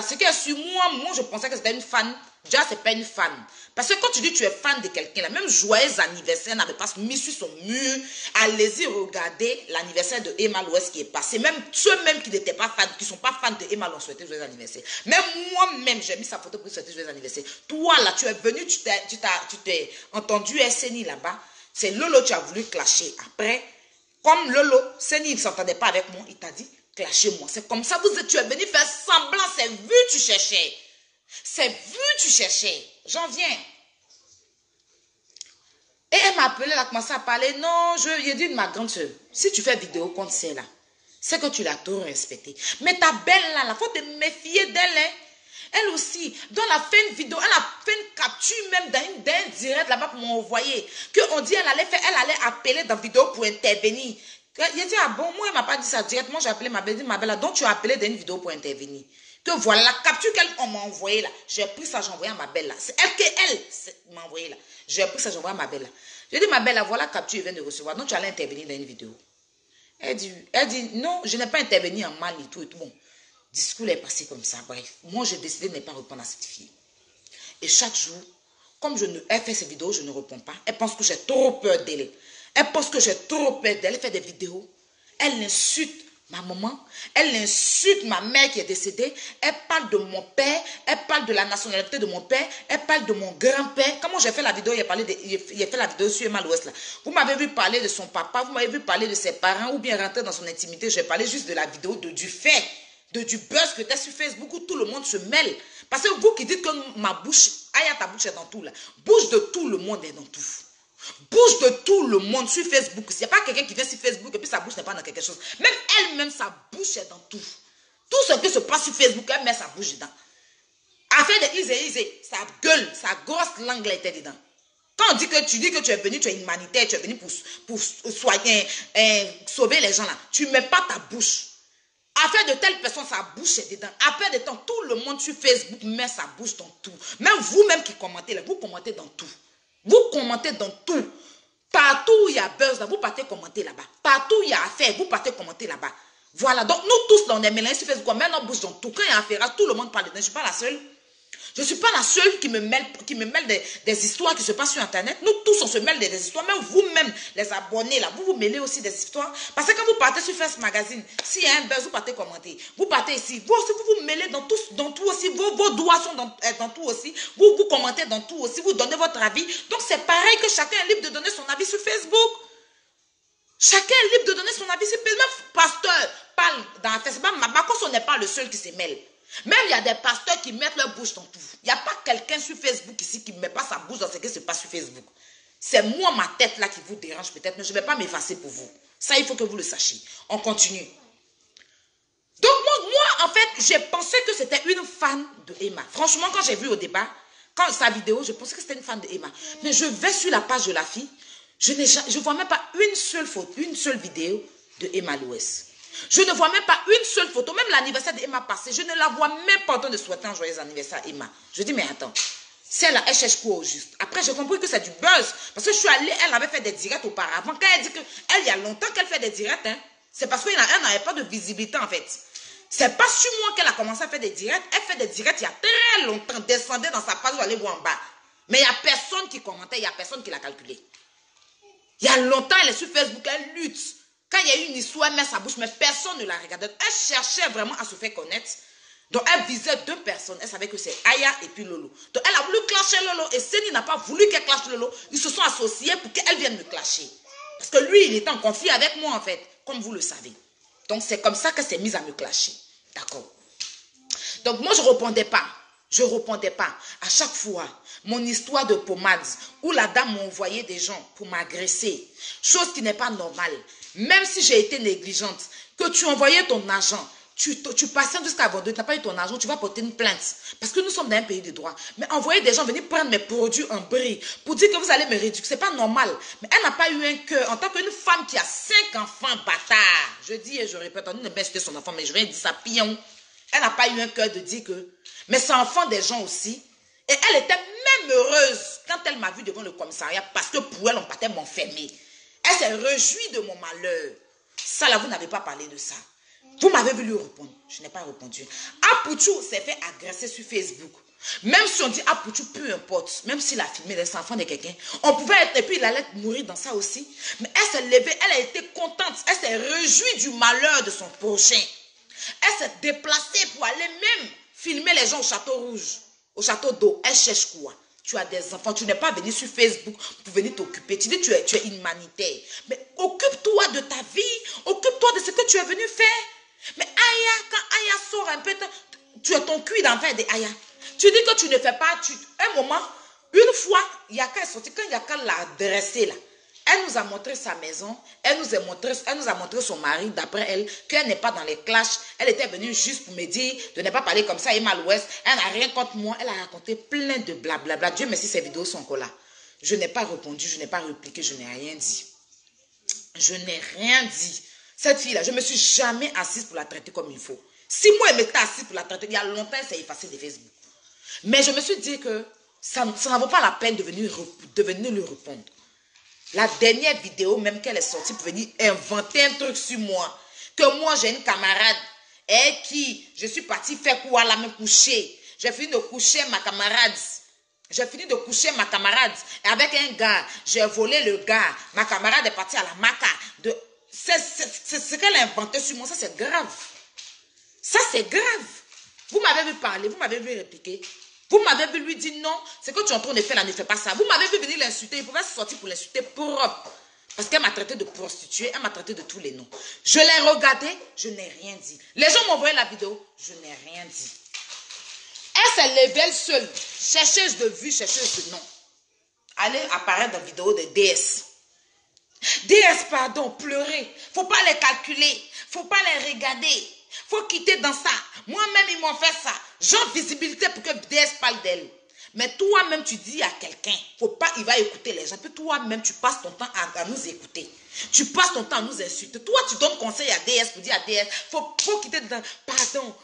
Ce qui est sur moi, je pensais que c'était une fan. Déjà, c'est pas une fan. Parce que quand tu dis que tu es fan de quelqu'un, là, même joyeux anniversaire n'avait pas mis sur son mur. Allez-y regarder l'anniversaire de Emma Loas qui est passé. Même ceux-même qui n'étaient pas fans, qui ne sont pas fans de Emma, l'ont souhaité joyeux anniversaire. Même moi-même, j'ai mis sa photo pour souhaiter joyeux anniversaire. Toi, là, tu es venu, tu t'es entendu SNI là-bas. C'est Lolo, tu as voulu clasher. Après, comme Lolo, Seni, il ne s'entendait pas avec moi, il t'a dit, clashez-moi. C'est comme ça, tu es venu faire semblant, c'est vu, tu cherchais. J'en viens. Et elle m'a appelé, elle a commencé à parler. Non, j'ai dit à ma grande soeur, si tu fais vidéo contre celle-là, c'est que tu l'as trop respectée. Mais ta belle là, il faut te méfier d'elle. Hein. Elle aussi, dans la fin de vidéo, elle a fait une capture même d'un direct là-bas pour m'envoyer. Qu'on dit elle allait appeler dans la vidéo pour intervenir. Il a dit, ah bon, moi elle m'a pas dit ça directement, j'ai appelé ma belle, donc tu as appelé dans une vidéo pour intervenir. Que voilà, la capture qu'on m'a envoyée là, j'ai pris ça, j'ai envoyé à ma belle là. C'est elle m'a envoyé là. J'ai pris ça, j'ai envoyé à ma belle là. J'ai dit, ma belle là, voilà la capture, elle vient de recevoir, donc tu allais intervenir dans une vidéo. Elle dit, non, je n'ai pas intervenu en mal et tout. Bon. Le discours est passé comme ça. Bref, moi, j'ai décidé de ne pas répondre à cette fille. Et chaque jour, comme elle fait ses vidéos, je ne réponds pas. Elle pense que j'ai trop peur d'elle. Elle fait des vidéos. Elle insulte ma maman. Elle insulte ma mère qui est décédée. Elle parle de mon père. Elle parle de la nationalité de mon père. Elle parle de mon grand-père. Comment j'ai fait la vidéo? Il a fait la vidéo sur Emma Loas là. Vous m'avez vu parler de son papa. Vous m'avez vu parler de ses parents. Ou bien rentrer dans son intimité. Je vais parler juste de la vidéo du fait. Du buzz que tu as sur Facebook où tout le monde se mêle. Parce que vous qui dites que ma bouche, Aya, ta bouche est dans tout là. Bouche de tout le monde est dans tout. Bouche de tout le monde sur Facebook. Il n'y a pas quelqu'un qui vient sur Facebook et puis sa bouche n'est pas dans quelque chose. Même elle-même, sa bouche est dans tout. Tout ce qui se passe sur Facebook, elle met sa bouche dedans. Affaire de Isé, sa gueule, sa grosse langue là était dedans. Quand on dit que tu es venu, tu es humanitaire, tu es venu pour soigner, sauver les gens là, tu ne mets pas ta bouche. Affaire de telle personne, sa bouche est dedans. Après de temps, tout le monde sur Facebook met sa bouche dans tout. Même vous-même qui commentez là, vous commentez dans tout. Vous commentez dans tout. Partout où il y a buzz, là, vous partez commenter là-bas. Partout où il y a affaire, vous partez commenter là-bas. Voilà, donc nous tous, là, on est mélangés sur Facebook, on met notre bouche dans tout. Quand il y a affaire, tout le monde parle dedans. Je ne suis pas la seule. Je ne suis pas la seule qui me mêle des histoires qui se passent sur Internet. Nous tous, on se mêle des histoires. Même vous-même, les abonnés, là, vous vous mêlez aussi des histoires. Parce que quand vous partez sur Facebook Magazine, s'il y a un buzz, vous partez commenter. Vous partez ici. Vous aussi, vous vous mêlez dans tout aussi. Vos doigts sont dans tout aussi. Vous commentez dans tout aussi. Vous donnez votre avis. Donc, c'est pareil que chacun est libre de donner son avis sur Facebook. Chacun est libre de donner son avis sur Facebook. Même pasteur parle dans Facebook. Marcos, on n'est pas le seul qui se mêle. Même il y a des pasteurs qui mettent leur bouche dans tout. Il n'y a pas quelqu'un sur Facebook ici qui ne met pas sa bouche dans ce qui se passe sur Facebook. C'est moi, ma tête là qui vous dérange peut-être, mais je ne vais pas m'effacer pour vous. Ça, il faut que vous le sachiez. On continue. Donc moi en fait, j'ai pensé que c'était une fan de Emma. Franchement, quand j'ai vu au débat, quand sa vidéo, je pensais que c'était une fan de Emma. Mais je vais sur la page de la fille, je ne vois même pas une seule photo, une seule vidéo de Emma Louès. Je ne vois même pas une seule photo. Même l'anniversaire d'Emma passé, je ne la vois même pas en train de souhaiter un joyeux anniversaire à Emma. Je dis, mais attends, celle-là, elle cherche quoi au juste? Après, j'ai compris que c'est du buzz. Parce que je suis allée, elle avait fait des directs auparavant. Quand elle dit qu'elle, il y a longtemps qu'elle fait des directs, hein, c'est parce qu'elle n'avait pas de visibilité en fait. C'est pas sur moi qu'elle a commencé à faire des directs. Elle fait des directs il y a très longtemps. Descendez dans sa page, vous allez voir en bas. Mais il n'y a personne qui commentait, il n'y a personne qui l'a calculé. Il y a longtemps, elle est sur Facebook, elle lutte. Quand il y a eu une histoire, elle met sa bouche, mais personne ne la regardait. Elle cherchait vraiment à se faire connaître. Donc, elle visait deux personnes. Elle savait que c'est Aya et puis Lolo. Donc, elle a voulu clasher Lolo. Et Seni n'a pas voulu qu'elle clash Lolo. Ils se sont associés pour qu'elle vienne me clasher. Parce que lui, il était en conflit avec moi, en fait. Comme vous le savez. Donc, c'est comme ça qu'elle s'est mise à me clasher. D'accord. Donc, moi, je ne répondais pas. Je ne répondais pas. À chaque fois, mon histoire de pommade, où la dame m'envoyait des gens pour m'agresser. Chose qui n'est pas normale. Même si j'ai été négligente, que tu envoyais ton argent, tu patientes jusqu'à vendredi, tu n'as pas eu ton argent, tu vas porter une plainte. Parce que nous sommes dans un pays de droit. Mais envoyer des gens venir prendre mes produits en bris pour dire que vous allez me réduire, ce n'est pas normal. Mais elle n'a pas eu un cœur en tant qu'une femme qui a 5 enfants bâtards. Je dis et je répète, on ne pas citer son enfant, mais je vais dire ça, pion. Elle n'a pas eu un cœur de dire que, mais c'est enfant des gens aussi. Et elle était même heureuse quand elle m'a vu devant le commissariat parce que pour elle, on partait m'enfermer. Elle s'est réjouie de mon malheur. Ça là, vous n'avez pas parlé de ça. Vous m'avez vu lui répondre. Je n'ai pas répondu. Apouchou s'est fait agresser sur Facebook. Même si on dit Apouchou, peu importe. Même s'il a filmé les enfants de quelqu'un. On pouvait être, et puis il allait mourir dans ça aussi. Mais elle s'est levée, elle a été contente. Elle s'est réjouie du malheur de son prochain. Elle s'est déplacée pour aller même filmer les gens au château rouge. Au château d'eau. Elle cherche quoi? Tu as des enfants, tu n'es pas venu sur Facebook pour venir t'occuper. Tu dis tu es humanitaire. Mais occupe-toi de ta vie. Occupe-toi de ce que tu es venu faire. Mais Aya, quand Aya sort un peu, tu es ton cul d'enfer de Aya. Tu dis que tu ne fais pas. Un moment, une fois, Yaka est sorti, quand Yaka l'a dressée là, elle nous a montré sa maison, elle nous a montré son mari, d'après elle, qu'elle n'est pas dans les clashs. Elle était venue juste pour me dire de ne pas parler comme ça, Emma Louès. Elle n'a rien contre moi, elle a raconté plein de blablabla. Dieu merci, ces vidéos sont encore là. Je n'ai pas répondu, je n'ai pas répliqué, je n'ai rien dit. Je n'ai rien dit. Cette fille-là, je ne me suis jamais assise pour la traiter comme il faut. Si moi, elle m'était assise pour la traiter, il y a longtemps, elle s'est effacée de Facebook. Mais je me suis dit que ça n'en vaut pas la peine de venir lui répondre. La dernière vidéo même qu'elle est sortie pour venir inventer un truc sur moi. Que moi j'ai une camarade et qui, je suis partie faire quoi là me coucher. J'ai fini de coucher ma camarade. J'ai fini de coucher ma camarade. Et avec un gars, j'ai volé le gars. Ma camarade est partie à la maca. C'est ce qu'elle a inventé sur moi. Ça c'est grave. Ça c'est grave. Vous m'avez vu parler, vous m'avez vu répliquer. Vous m'avez vu lui dire non, ce que tu es en train de faire là, ne fais pas ça. Vous m'avez vu venir l'insulter, il pouvait sortir pour l'insulter propre. Parce qu'elle m'a traité de prostituée, elle m'a traité de tous les noms. Je l'ai regardé, je n'ai rien dit. Les gens m'ont envoyé la vidéo, je n'ai rien dit. Elle s'est levée seule, chercheuse de vue, chercheuse de nom. Allez apparaître dans la vidéo de DS. DS, pardon, pleurer. Faut pas les calculer, faut pas les regarder. faut quitter dans ça. Moi-même, ils m'ont fait ça. Genre visibilité pour que DS parle d'elle. Mais toi-même, tu dis à quelqu'un, faut pas, il va écouter les gens. Puis toi-même, tu passes ton temps à nous écouter. Tu passes ton temps à nous insulter. Toi, tu donnes conseil à DS pour dire à DS, faut quitter dedans. Pardon,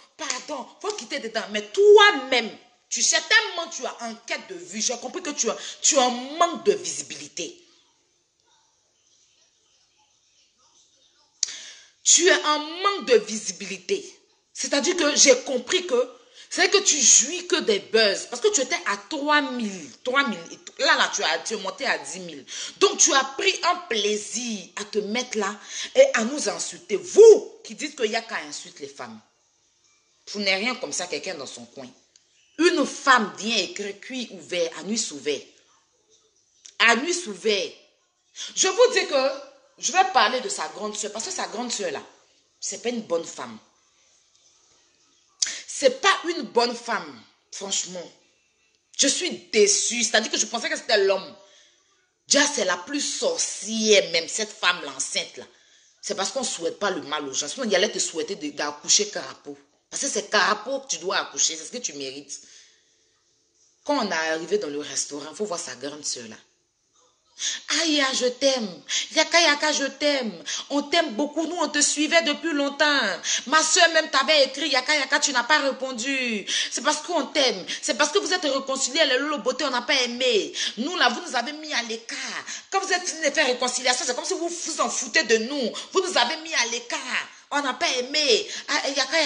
faut quitter dedans. Mais toi-même, tu sais tellement tu as en quête de vue. J'ai compris que tu as un manque de visibilité. Tu as un manque de visibilité. C'est-à-dire que j'ai compris que c'est que tu jouis que des buzz. Parce que tu étais à 3000. Là, tu es monté à 10 000. Donc, tu as pris un plaisir à te mettre là et à nous insulter. Vous qui dites qu'il n'y a qu'à insulter les femmes. Vous n'êtes rien comme ça, quelqu'un dans son coin. Une femme vient écrire cuit ouvert, à nuit souvert. À nuit souvert. Je vous dis que je vais parler de sa grande soeur. Parce que sa grande soeur là, c'est pas une bonne femme. C'est pas une bonne femme, franchement. Je suis déçue. C'est-à-dire que je pensais que c'était l'homme. Déjà, c'est la plus sorcière, même cette femme l'enceinte là. C'est parce qu'on ne souhaite pas le mal aux gens. Sinon, il allait te souhaiter d'accoucher Carapo. Parce que c'est Carapo que tu dois accoucher. C'est ce que tu mérites. Quand on est arrivé dans le restaurant, il faut voir sa grande soeur là. Aïe, je t'aime. Yaka, je t'aime. On t'aime beaucoup. Nous, on te suivait depuis longtemps. Ma soeur même t'avait écrit, Yaka, tu n'as pas répondu. C'est parce qu'on t'aime. C'est parce que vous êtes réconciliés. Les Lolo Beauté, on n'a pas aimé. Nous, là, vous nous avez mis à l'écart. Quand vous êtes fini de faire réconciliation, c'est comme si vous vous en foutez de nous. Vous nous avez mis à l'écart. On n'a pas aimé. Ah, Yaka,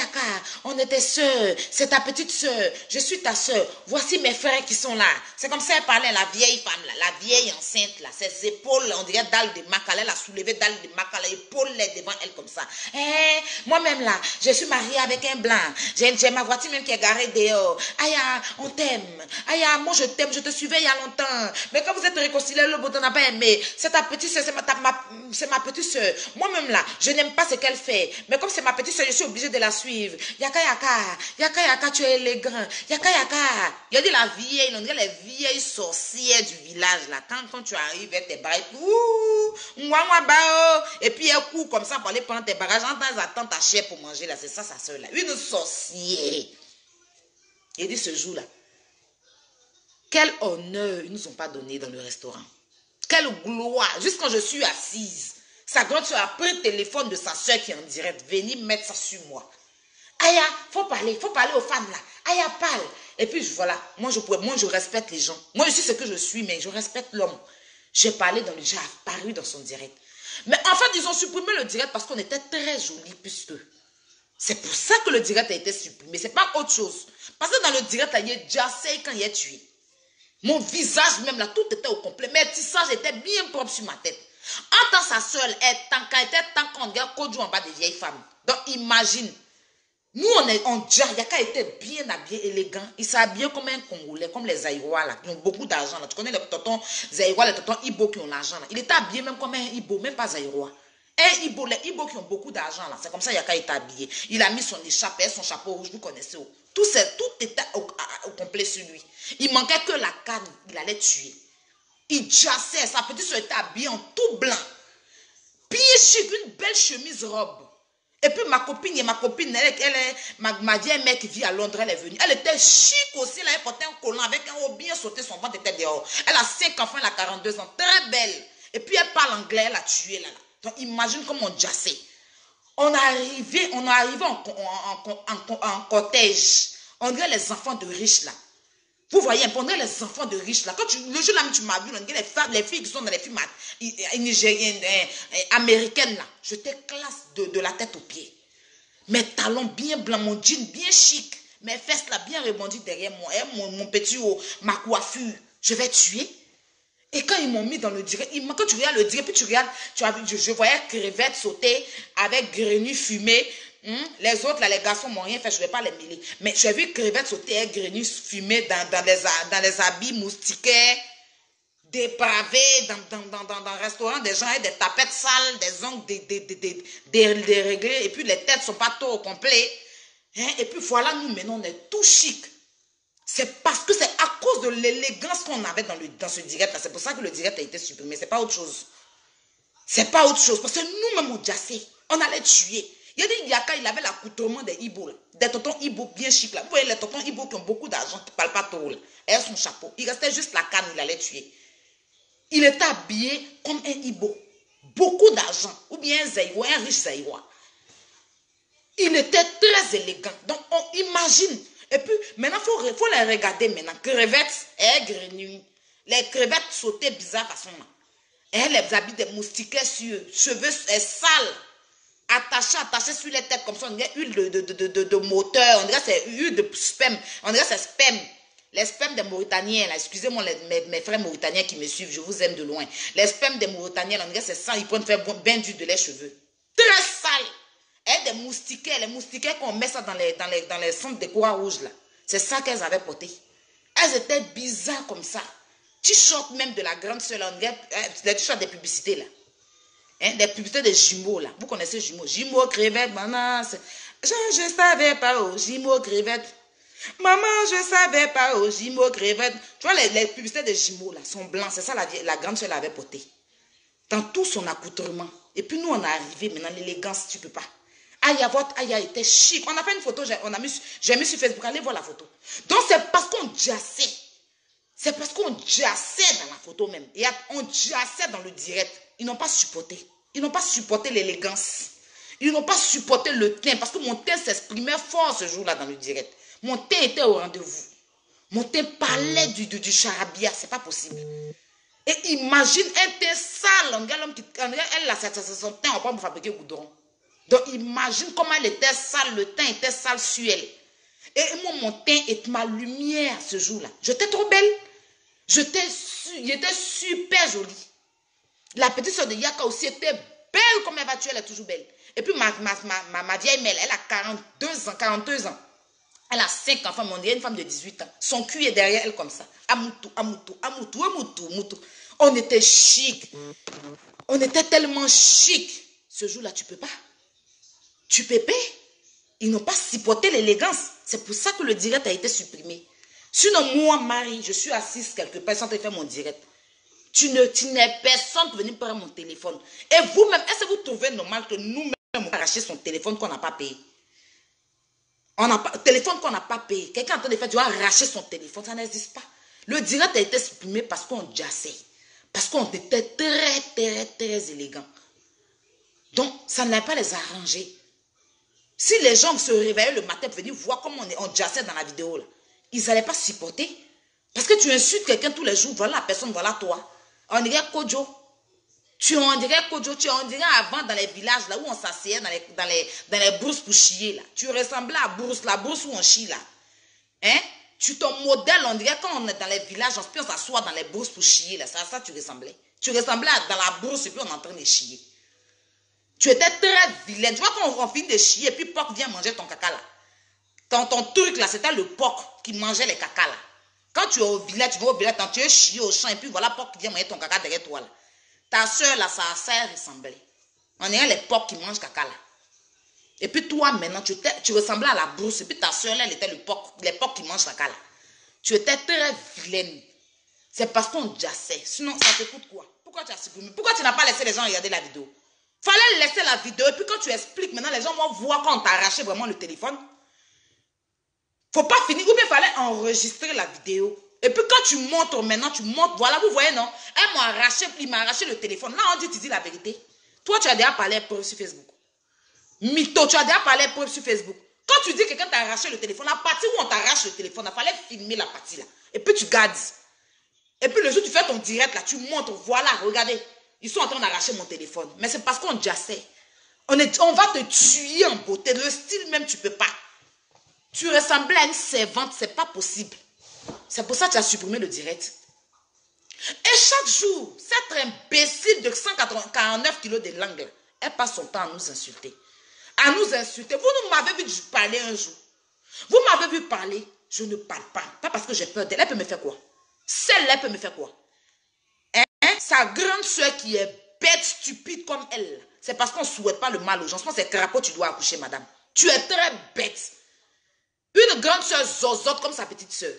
on était sœurs. C'est ta petite sœur. Je suis ta sœur. Voici mes frères qui sont là. C'est comme ça elle parlait, la vieille femme, là, la vieille enceinte, là. Ses épaules, on dirait dalle de Makala. Elle a soulevé dalle de Makala. Épaules devant elle comme ça. Moi-même, là, je suis mariée avec un blanc. J'ai ma voiture même qui est garée dehors. Aïe, on t'aime. Aïe, moi je t'aime. Je te suivais il y a longtemps. Mais quand vous êtes réconciliés, le beau, on n'a pas aimé. C'est ta petite sœur. C'est ma petite sœur. Moi-même, là, je n'aime pas ce qu'elle fait. Mais comme c'est ma petite soeur, je suis obligée de la suivre. Yaka, tu es élégant. Yaka. Il y a dit la vieille, on dirait les vieilles sorcières du village, là. Quand tu arrives avec tes barrages, et puis elle court comme ça pour aller prendre tes barrages. J'entends, elles attendent ta chair pour manger, là. C'est ça, sa soeur, là. Une sorcière. Il dit ce jour-là, quel honneur ils nous ont pas donné dans le restaurant. Quelle gloire. Juste quand je suis assise, sa grande soeur a pris le téléphone de sa soeur qui est en direct. Venez mettre ça sur moi. Aya, faut parler aux femmes là. Aya, parle. Et puis voilà, moi je respecte les gens. Moi je suis ce que je suis, mais je respecte l'homme. J'ai apparu dans son direct. Mais en fait, ils ont supprimé le direct parce qu'on était très jolis puisque. C'est pour ça que le direct a été supprimé. C'est pas autre chose. Parce que dans le direct, il y a Jassé quand il est tué. Mon visage même là, tout était au complet. Mes tissages étaient bien propres sur ma tête. En tant sa soeur, elle était tant qu'on regarde Kodjou en bas des vieilles femmes. Donc imagine, nous Yaka était bien habillé, élégant. Il s'habillait comme un Congolais, comme les Zaïrois là, qui ont beaucoup d'argent là. Tu connais les tontons Zaïrois, les tontons Ibo qui ont l'argent là. Il était habillé même comme un Ibo, même pas Zaïrois. Les Ibo qui ont beaucoup d'argent là. C'est comme ça Yaka était habillé. Il a mis son écharpe et son chapeau rouge, vous connaissez. Tout était au complet sur lui. Il manquait que la canne, il allait tuer. Il jassait, sa petite soeur était habillée en tout blanc. Bien chic, une belle chemise robe. Et puis ma copine, ma vieille mère qui vit à Londres, elle est venue. Elle était chic aussi, là, elle portait un collant avec un haut bien sauté, son ventre était dehors. Elle a 5 enfants, elle a 42 ans, très belle. Et puis elle parle anglais, elle a tué là. Donc imagine comment on jassait. On est arrivé en cortège. On dirait les enfants de riches là. Vous voyez, pendant les enfants de riches, là, le jour là, tu m'as vu, les filles qui sont dans les films nigériennes, américaines, là, je te classe de la tête aux pieds. Mes talons bien blancs, mon jean bien chic, mes fesses là bien rebondies derrière moi, mon petit haut, ma coiffure, je vais tuer. Et quand ils m'ont mis dans le direct, quand tu regardes le direct, puis tu regardes, je voyais crevettes sauter avec grenouilles fumées. Les autres, là, les garçons m'ont rien fait, je ne vais pas les mêler. Mais j'ai vu crevettes sauter avec grenouilles fumées dans les habits moustiquaires, dépravés, dans le restaurant, des gens avec des tapettes sales, des ongles déréglés, et puis les têtes ne sont pas tout au complet. Et puis voilà, nous maintenant, on est tout chic. C'est parce que c'est à cause de l'élégance qu'on avait dans ce direct-là. C'est pour ça que le direct a été supprimé. C'est pas autre chose. C'est pas autre chose. Parce que nous-mêmes, on jassait. On allait tuer. Il a dit, Yaka, il avait l'accoutrement des Ibo, là. Des tontons Ibo bien chic, là. Vous voyez les tontons Ibo qui ont beaucoup d'argent, qui ne parlent pas trop, là. Et son chapeau. Il restait juste la canne, il allait tuer. Il était habillé comme un Ibo. Beaucoup d'argent. Ou bien un Zaïrois, un riche Zaïrois. Il était très élégant. Donc, on imagine. Et puis, maintenant, il faut les regarder maintenant. Crevettes, grenouilles. Les crevettes sautaient bizarre façon, là. Et les habits des moustiquaires sur eux. Cheveux sales. Attachés sur les têtes comme ça. On dirait huile de moteur. On dirait c'est huile de sperme. On dirait c'est sperme. Les spermes des Mauritaniens, là, excusez-moi mes frères Mauritaniens qui me suivent, je vous aime de loin. Les spermes des Mauritaniens, on dirait c'est ça, ils prennent faire bien d'huile de leurs cheveux. Très sale. Et des moustiquaires, les moustiquaires qu'on met ça dans les centres de Croix-Rouge, là. C'est ça qu'elles avaient porté. Elles étaient bizarres comme ça. T-shirt même de la grande sœur, là, on dirait, les t-shirts des publicités, là. Hein, des publicités de jumeaux, là. Vous connaissez jumeaux. Jumeaux, crevettes, maman. Je savais pas, oh, jumeaux, crevettes. Maman, je savais pas, oh, jumeaux, crevettes. Tu vois, les publicités de jumeaux, là, sont blancs. C'est ça, la grande soeur l'avait porté. Dans tout son accoutrement. Et puis, nous, on est arrivé maintenant, l'élégance, tu peux pas. Aya était chic. On a fait une photo, j'ai mis sur Facebook. Allez voir la photo. Donc, c'est parce qu'on jassait. C'est parce qu'on jassait dans la photo même. Et on jassait dans le direct. Ils n'ont pas supporté. Ils n'ont pas supporté l'élégance. Ils n'ont pas supporté le teint. Parce que mon teint s'exprimait fort ce jour-là dans le direct. Mon teint était au rendez-vous. Mon teint parlait du charabia. C'est pas possible. Et imagine un teint sale. Elle a son teint, on peut pas fabriquer goudron. Donc imagine comment elle était sale. Le teint était sale sur elle. Et moi, mon teint et ma lumière ce jour-là. J'étais trop belle. J'étais super jolie. La petite soeur de Yaka aussi était belle comme elle va tuer, elle est toujours belle. Et puis ma vieille mère, elle a 42 ans. Elle a 5 enfants, mais on dirait une femme de 18 ans. Son cul est derrière elle comme ça. Amoutou. On était chic. On était tellement chic. Ce jour-là, tu peux pas. Tu peux pas. Ils n'ont pas supporté l'élégance. C'est pour ça que le direct a été supprimé. Sinon, moi, Marie, je suis assise quelque part sans te faire mon direct. Tu n'es personne pour venir prendre mon téléphone. Et vous-même, est-ce que vous trouvez normal que nous-mêmes, on arrache son téléphone qu'on n'a pas payé? Téléphone qu'on n'a pas payé. Quelqu'un est en train de faire, tu vas arracher son téléphone. Ça n'existe pas. Le direct a été supprimé parce qu'on jassait. Parce qu'on était très élégant. Donc, ça n'a pas les arrangé. Si les gens se réveillaient le matin pour venir voir comment on jassait dans la vidéo, là, ils n'allaient pas supporter. Parce que tu insultes quelqu'un tous les jours. Voilà la personne, voilà toi. On dirait Kojo. On dirait avant dans les villages là où on s'asseyait dans les bourses pour chier là. Tu ressemblais à la bourse où on chie là. Hein? Ton modèle, on dirait quand on est dans les villages, on s'assoit dans les bourses pour chier là. C'est à ça que tu ressemblais. Tu ressemblais dans la bourse et puis on est en train de chier. Tu étais très vilaine. Tu vois quand on finit de chier et puis Poc vient manger ton caca là. Ton truc là, c'était le Poc qui mangeait les caca là. Quand tu es au village, tu vas au village, tu es chier au champ et puis voilà Poc qui vient manger ton caca derrière toi là. Ta soeur là, ça ressemblait. On est les Poc qui mangent caca là. Et puis toi maintenant, tu ressemblais à la brousse. Et puis ta soeur là, elle était les Poc qui mangent caca là. Tu étais très vilaine. C'est parce qu'on jassait. Sinon, ça te coûte quoi? Pourquoi tu as supprimé? Pourquoi tu n'as pas laissé les gens regarder la vidéo? Fallait laisser la vidéo. Et puis quand tu expliques, maintenant les gens vont voir quand on t'a arraché vraiment le téléphone. Faut pas finir. Ou bien il fallait enregistrer la vidéo. Et puis quand tu montres maintenant, voilà, vous voyez, non? Il m'a arraché le téléphone. Là, on dit, tu dis la vérité. Toi, tu as déjà parlé preuve sur Facebook. Mytho, tu as déjà parlé preuve sur Facebook. Quand tu dis que quelqu'un t'a arraché le téléphone, la partie où on t'arrache le téléphone, il fallait filmer la partie là. Et puis tu gardes. Et puis le jour où tu fais ton direct là, tu montres, voilà, regardez. Ils sont en train d'arracher mon téléphone. Mais c'est parce qu'on jassait. On va te tuer en beauté. Le style même, tu peux pas. Tu ressemblais à une servante, c'est pas possible. C'est pour ça que tu as supprimé le direct. Et chaque jour, cette imbécile de 149 kilos de langue, elle passe son temps à nous insulter. À nous insulter. Vous m'avez vu parler un jour. Vous m'avez vu parler. Je ne parle pas. Pas parce que j'ai peur d'elle. Elle peut me faire quoi? Celle-là peut me faire quoi? Hein? Sa grande soeur qui est bête, stupide comme elle. C'est parce qu'on ne souhaite pas le mal aux gens. Je pense que c'est crapaud, tu dois accoucher, madame. Tu es très bête. Une grande soeur zozote comme sa petite soeur.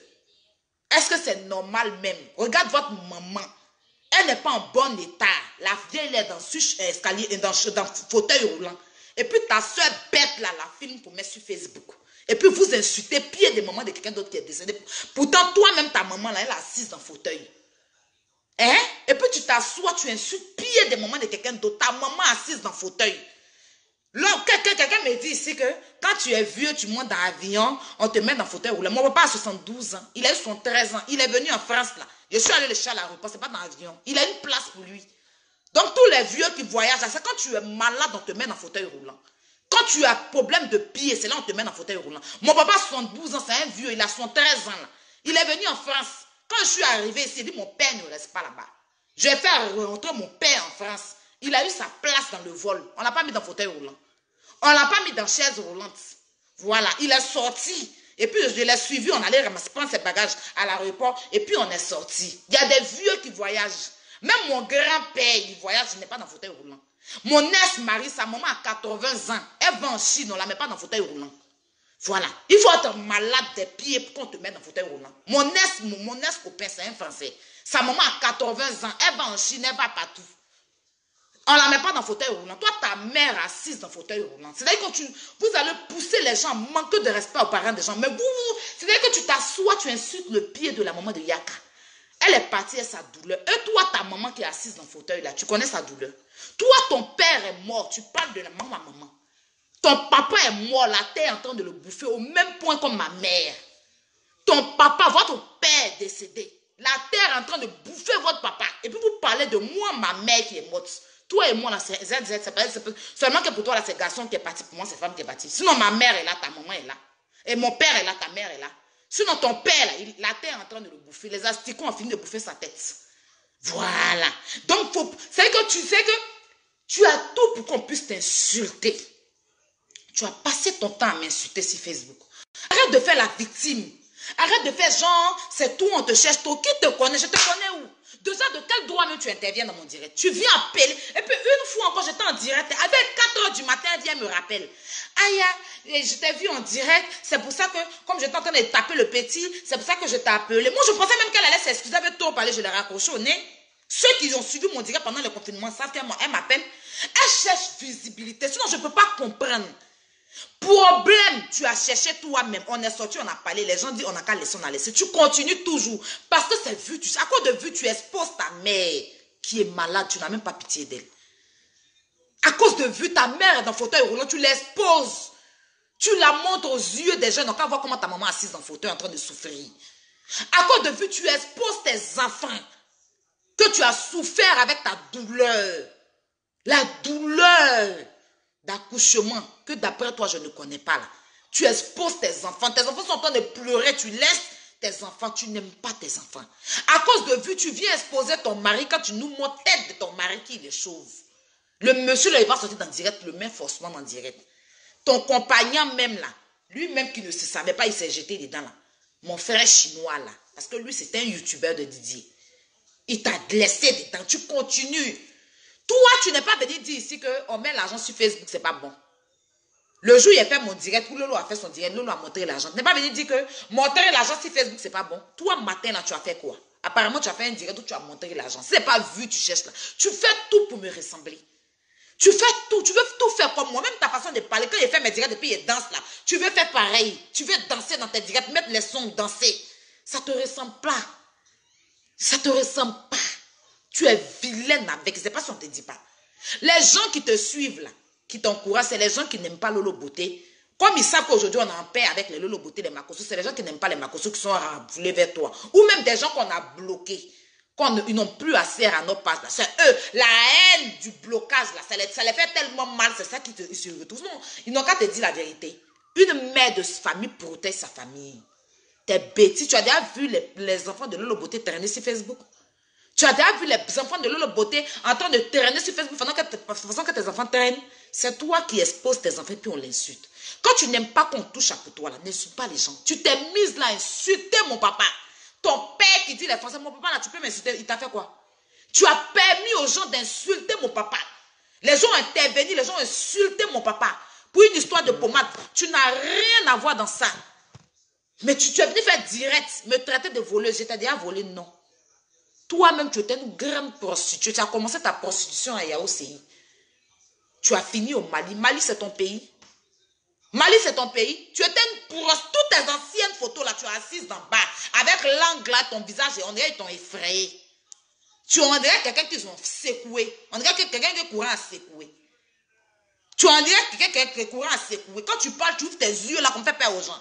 Est-ce que c'est normal même? Regarde votre maman. Elle n'est pas en bon état. La vieille est dans escalier, dans fauteuil roulant. Et puis ta soeur bête là, la filme pour mettre sur Facebook. Et puis vous insultez, pire des mamans de quelqu'un d'autre qui est décédé. Pourtant, toi-même, ta maman là, elle est assise dans le fauteuil. Hein? Et puis tu t'assois, tu insultes, pire des mamans de quelqu'un d'autre. Ta maman assise dans le fauteuil. Quelqu'un me dit ici que quand tu es vieux, tu montes dans l'avion, on te met dans le fauteuil roulant. Mon papa a 72 ans, il a eu son 13 ans, il est venu en France là. Je suis allé le chercher à l'aéroport, c'est pas dans l'avion. Il a une place pour lui. Donc tous les vieux qui voyagent, c'est quand tu es malade, on te met dans le fauteuil roulant. Quand tu as problème de pied, c'est là on te met dans le fauteuil roulant. Mon papa a 72 ans, c'est un vieux, il a son 13 ans là. Il est venu en France. Quand je suis arrivé ici, il dit mon père ne reste pas là-bas. Je vais faire rentrer mon père en France. Il a eu sa place dans le vol. On ne l'a pas mis dans le fauteuil roulant. On ne l'a pas mis dans chaise roulante. Voilà, il est sorti. Et puis je l'ai suivi, on allait ramasser, prendre ses bagages à l'aéroport. Et puis on est sorti. Il y a des vieux qui voyagent. Même mon grand-père, il voyage, il n'est pas dans le fauteuil roulant. Mon ex-mari, sa maman a 80 ans. Elle va en Chine, on ne la met pas dans le fauteuil roulant. Voilà. Il faut être malade des pieds pour qu'on te mette dans le fauteuil roulant. Mon ex-copain, c'est un Français. Sa maman a 80 ans. Elle va en Chine, elle va partout. On ne la met pas dans le fauteuil roulant. Toi, ta mère assise dans le fauteuil roulant. C'est-à-dire que vous allez pousser les gens, manquer de respect aux parents des gens. Mais c'est-à-dire que tu t'assois, tu insultes le pied de la maman de Yaka. Elle est partie à sa douleur. Et toi, ta maman qui est assise dans le fauteuil là, tu connais sa douleur. Toi, ton père est mort. Tu parles de la maman. Ton papa est mort. La terre est en train de le bouffer au même point comme ma mère. Ton papa, votre père est décédé. La terre est en train de bouffer votre papa. Et puis vous parlez de moi, ma mère qui est morte. Toi et moi, là, c'est seulement que pour toi, là, c'est garçon qui est parti. Pour moi, c'est femme qui est partie. Sinon, ma mère est là, ta maman est là. Et mon père est là, ta mère est là. Sinon, ton père, là, la terre est en train de le bouffer. Les asticots ont fini de bouffer sa tête. Voilà. Donc, c'est que tu sais que tu as tout pour qu'on puisse t'insulter. Tu as passé ton temps à m'insulter sur Facebook. Arrête de faire la victime. Arrête de faire genre, c'est tout, on te cherche tout. Qui te connaît? Je te connais où? Déjà, de quel droit même tu interviens dans mon direct? Tu viens appeler. Et puis, une fois encore, j'étais en direct. Avec 4 h du matin, elle vient me rappeler. Aïe, je t'ai vu en direct. C'est pour ça que, comme j'étais en train de taper le petit, c'est pour ça que je t'ai appelé. Moi, je pensais même qu'elle allait s'excuser. Avec trop parlé, je l'ai raccroché au nez. Ceux qui ont suivi mon direct pendant le confinement savent qu'elle m'appelle. Elle cherche visibilité. Sinon, je ne peux pas comprendre. Problème, tu as cherché toi-même. On est sorti, on a parlé. Les gens disent, on n'a qu'à laisser, on a laissé. Tu continues toujours. Parce que c'est vu. À cause de vue, tu exposes ta mère qui est malade. Tu n'as même pas pitié d'elle. À cause de vue, ta mère est dans le fauteuil roulant. Tu l'exposes. Tu la montres aux yeux des jeunes. Donc, on va voir comment ta maman est assise dans le fauteuil en train de souffrir. À cause de vue, tu exposes tes enfants. Que tu as souffert avec ta douleur. La douleur d'accouchement que d'après toi je ne connais pas là. Tu exposes tes enfants sont en train de pleurer, tu laisses tes enfants, tu n'aimes pas tes enfants. À cause de vue, tu viens exposer ton mari quand tu nous montres tête de ton mari qui est chauve. Le monsieur là, il va sortir dans direct, le met forcément dans direct. Ton compagnon même là, lui-même qui ne se savait pas, il s'est jeté dedans là. Mon frère chinois là, parce que lui c'est un youtubeur de Didier. Il t'a laissé dedans, tu continues. Toi, tu n'es pas venu dire ici qu'on met l'argent sur Facebook, c'est pas bon. Le jour où il a fait mon direct, où Lolo a fait son direct, Lolo a montré l'argent. Tu n'es pas venu dire que montrer l'argent sur Facebook, c'est pas bon. Toi, matin, là, tu as fait quoi? Apparemment, tu as fait un direct où tu as montré l'argent. Si ce n'est pas vu, tu cherches là. Tu fais tout pour me ressembler. Tu fais tout. Tu veux tout faire comme moi. Même ta façon de parler. Quand il fait mes directs, depuis il danse là. Tu veux faire pareil. Tu veux danser dans tes directs, mettre les sons, danser. Ça ne te ressemble pas. Ça ne te ressemble pas. Tu es vilaine avec, c'est pas si on ne te dit pas. Les gens qui te suivent là, qui t'encouragent, c'est les gens qui n'aiment pas Lolo Beauté. Comme ils savent qu'aujourd'hui on est en paix avec les Lolo Beauté, les Makosso, c'est les gens qui n'aiment pas les Makosso qui sont ravoulés vers toi. Ou même des gens qu'on a bloqués, ils n'ont plus accès à nos pages. C'est eux, la haine du blocage là, ça les fait tellement mal, c'est ça qui se retrouvent. Non, ils n'ont qu'à te dire la vérité. Une mère de famille protège sa famille. T'es bêtise, tu as déjà vu les enfants de Lolo Beauté traîner sur Facebook? Tu as déjà vu les enfants de Lolo Beauté en train de traîner sur Facebook faisant que tes enfants traînent? C'est toi qui exposes tes enfants et puis on l'insulte. Quand tu n'aimes pas qu'on touche à toi, là, n'insulte pas les gens. Tu t'es mise là à insulter mon papa. Ton père qui dit les Français, mon papa là, tu peux m'insulter. Il t'a fait quoi? Tu as permis aux gens d'insulter mon papa. Les gens ont intervenu, les gens ont insulté mon papa. Pour une histoire de pommade. Tu n'as rien à voir dans ça. Mais tu es venu faire direct, me traiter de voleuse. J'étais déjà volé, non. Toi-même, tu étais une grande prostituée. Tu as commencé ta prostitution à Yahoo CI. Tu as fini au Mali. Mali, c'est ton pays. Mali, c'est ton pays. Tu étais pour toutes tes anciennes photos là, tu es assise en bas. Avec l'angle là, ton visage, on dirait qu'ils t'ont effrayé. On dirait quelqu'un qui ont secoué. On dirait quelqu'un qui est courant à secouer. On dirait quelqu'un qui est courant à secouer. Quand tu parles, tu ouvres tes yeux là, comme fait peur aux gens.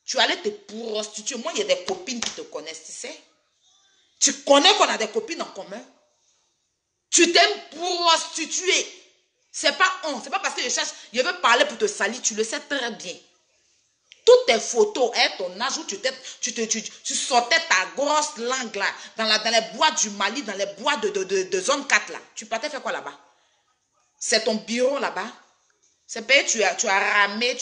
Tu allais te prostituer. Moi, il y a des copines qui te connaissent, tu sais. Tu connais qu'on a des copines en commun. Tu t'aimes prostituer. C'est pas honte. C'est pas parce que je veux parler pour te salir. Tu le sais très bien. Toutes tes photos, ton âge où tu sortais ta grosse langue là, dans les bois du Mali, dans les bois de zone 4 là. Tu partais faire quoi là-bas? C'est ton bureau là-bas. C'est payé, tu as ramé,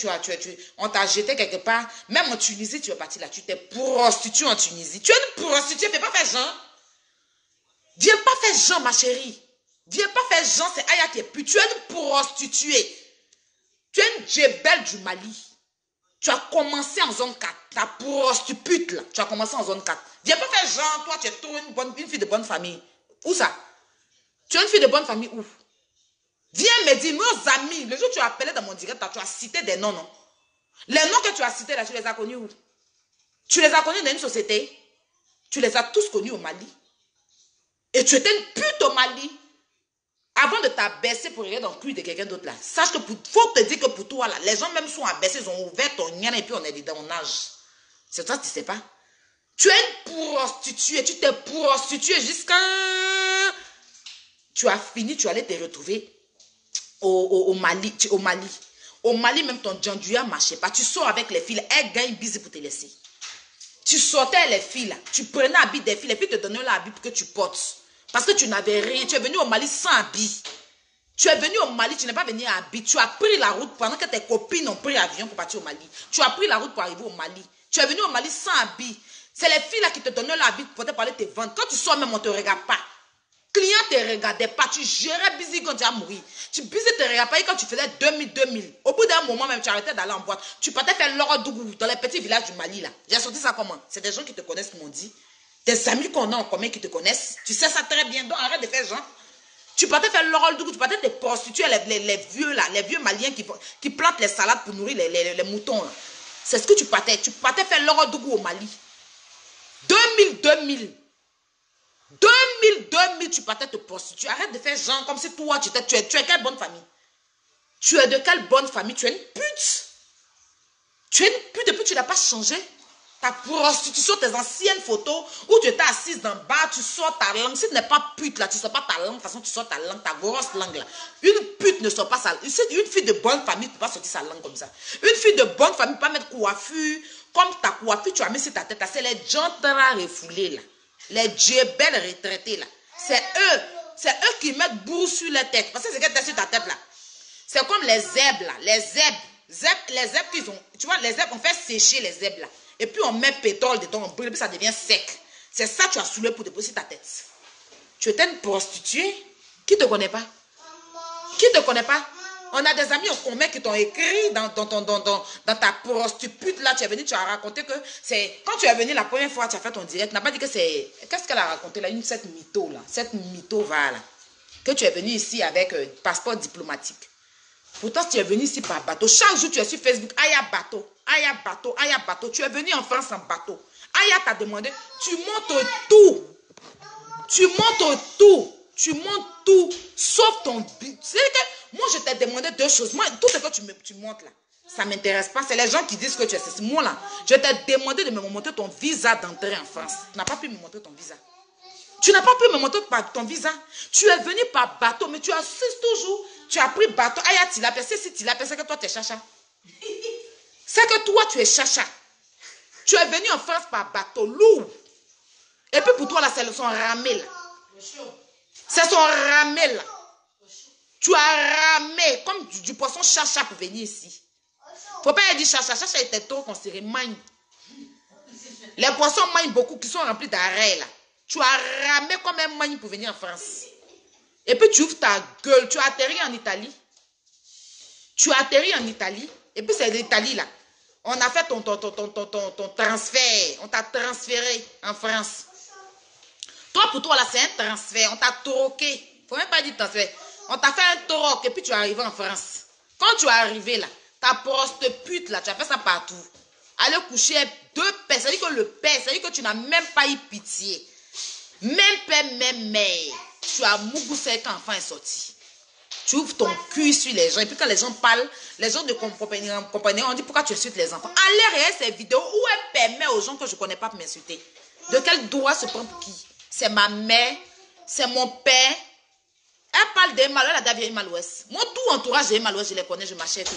on t'a jeté quelque part. Même en Tunisie, tu es parti là. Tu t'es prostitué en Tunisie. Tu es une prostituée, viens pas faire Jean. Viens pas faire Jean, ma chérie. Viens pas faire Jean, c'est Aya qui est pute. Tu es une prostituée. Tu es une djebelle du Mali. Tu as commencé en zone 4. Ta prostituée là. Tu as commencé en zone 4. Viens pas faire Jean, toi, tu es trop une fille de bonne famille. Où ça? Tu es une fille de bonne famille où? Viens me dire, nos amis, le jour où tu as appelé dans mon direct, tu as cité des noms, non? Les noms que tu as cités là, tu les as connus où? Tu les as connus dans une société? Tu les as tous connus au Mali. Et tu étais une pute au Mali. Avant de t'abaisser pour regarder dans le cul de quelqu'un d'autre là. Sache que faut te dire que pour toi là, les gens même sont abaissés, ils ont ouvert ton nien et puis on est dans mon âge. C'est toi, tu sais pas. Tu es une prostituée, tu t'es prostituée jusqu'à... Tu as fini, tu allais te retrouver au Mali. Au Mali, même ton djanduya ne marchait pas. Tu sors avec les filles, elles gagnent busy pour te laisser. Tu sortais les filles là, tu prenais habit des filles et puis te donnais l'habit pour que tu portes. Parce que tu n'avais rien. Tu es venu au Mali sans habit. Tu es venu au Mali, tu n'es pas venu à habit. Tu as pris la route pendant que tes copines ont pris l'avion pour partir au Mali. Tu as pris la route pour arriver au Mali. Tu es venu au Mali sans habit. C'est les filles là qui te donnaient l'habit pour te parler de tes ventes. Quand tu sors même, on ne te regarde pas. Client ne te regardait pas. Tu gérais busy quand tu as mouru. Tu busy te regardais pas quand tu faisais 2000. Au bout d'un moment même, tu arrêtais d'aller en boîte. Tu partais faire l'Orodougou dans les petits villages du Mali là. J'ai sorti ça comment? C'est des gens qui te connaissent qui m'ont dit. Tes amis qu'on a en commun qui te connaissent, tu sais ça très bien, donc arrête de faire genre. Tu partais faire l'oral dougou, tu partais te prostituer les vieux là, les vieux maliens qui plantent les salades pour nourrir les moutons là. C'est ce que tu partais faire l'oral dougou au Mali. 2000, tu partais te prostituer. Arrête de faire genre comme si toi, tu es quelle bonne famille? Tu es de quelle bonne famille? Tu es une pute. Tu es une pute et puis tu n'as pas changé. Ta prostitution, tes anciennes photos où tu étais assise en bas, tu sors ta langue. Si tu n'es pas pute là, tu ne sors pas ta langue. De toute façon, tu sors ta langue, ta grosse langue là. Une pute ne sort pas sa langue. Une fille de bonne famille ne peut pas sortir sa langue comme ça. Une fille de bonne famille ne peut pas mettre coiffure. Comme ta coiffure, tu as mis sur ta tête là. C'est les gentras refoulés là. Les djebelles retraités là. C'est eux qui mettent bourre sur la tête. Parce que c'est que tu as sur ta tête là. C'est comme les zèbres là. Les zèbres qu'ils ont. Tu vois, les zèbres, on fait sécher les zèbres là. Et puis on met pétrole dedans, on brûle, et puis ça devient sec. C'est ça que tu as soulevé pour déposer ta tête. Tu étais une prostituée. Qui ne te connaît pas? Qui ne te connaît pas? On a des amis en commun qui t'ont écrit dans ta prostituée là. Tu es venu, tu as raconté que c'est... Quand tu es venu la première fois, tu as fait ton direct, tu n'as pas dit que c'est... Qu'est-ce qu'elle a raconté là? Cette mytho là. Cette mytho va là. Que tu es venu ici avec passeport diplomatique. Pourtant, tu es venu ici par bateau. Chaque jour, tu es sur Facebook. Aya bateau. Aya bateau. Aya bateau. Tu es venu en France en bateau. Aya t'a demandé. Tu montes tout. Tu montes tout. Tu montes tout. Sauf ton... C'est que moi, je t'ai demandé deux choses. Moi, tout ce que tu montes là, ça ne m'intéresse pas. C'est les gens qui disent que tu es... C'est moi là. Je t'ai demandé de me montrer ton visa d'entrée en France. Tu n'as pas pu me montrer ton visa. Tu n'as pas pu me montrer ton visa. Tu es venu par bateau, mais tu assistes toujours. Tu as pris bateau. Aya, tu l'as pensé, si tu l'as pensé que toi, tu es chacha. C'est que toi, tu es chacha. Tu es venu en France par bateau lourd. Et puis pour toi, là, c'est son ramé, là. C'est son ramé, là. Tu as ramé comme du poisson chacha pour venir ici. Faut pas dire chacha. Chacha était trop considéré magne. Les poissons magnent beaucoup qui sont remplis d'arrêt, là. Tu as ramé comme un magne pour venir en France. Et puis tu ouvres ta gueule. Tu as atterri en Italie. Tu as atterri en Italie. Et puis c'est l'Italie là. On a fait ton transfert. On t'a transféré en France. Toi, pour toi là, c'est un transfert. On t'a troqué. Faut même pas dire transfert. On t'a fait un troc et puis tu es arrivé en France. Quand tu es arrivé là, ta prostitute là, tu as fait ça partout. Aller coucher deux pères, ça veut dire que le père, ça veut dire que tu n'as même pas eu pitié. Même père, même mère. Tu as mougoussé quand l'enfant est sorti. Tu ouvres ton cul sur les gens. Et puis quand les gens parlent, les gens ne comprennent pas. On dit pourquoi tu insultes les enfants. Allez regarder ces vidéos où elle permet aux gens que je ne connais pas de m'insulter. De quel droit se prend pour qui? C'est ma mère, c'est mon père. Elle parle d'Emma, elle a vieille Malouès. Moi, tout entourage d'Emma Malouès, je les connais, je m'achète.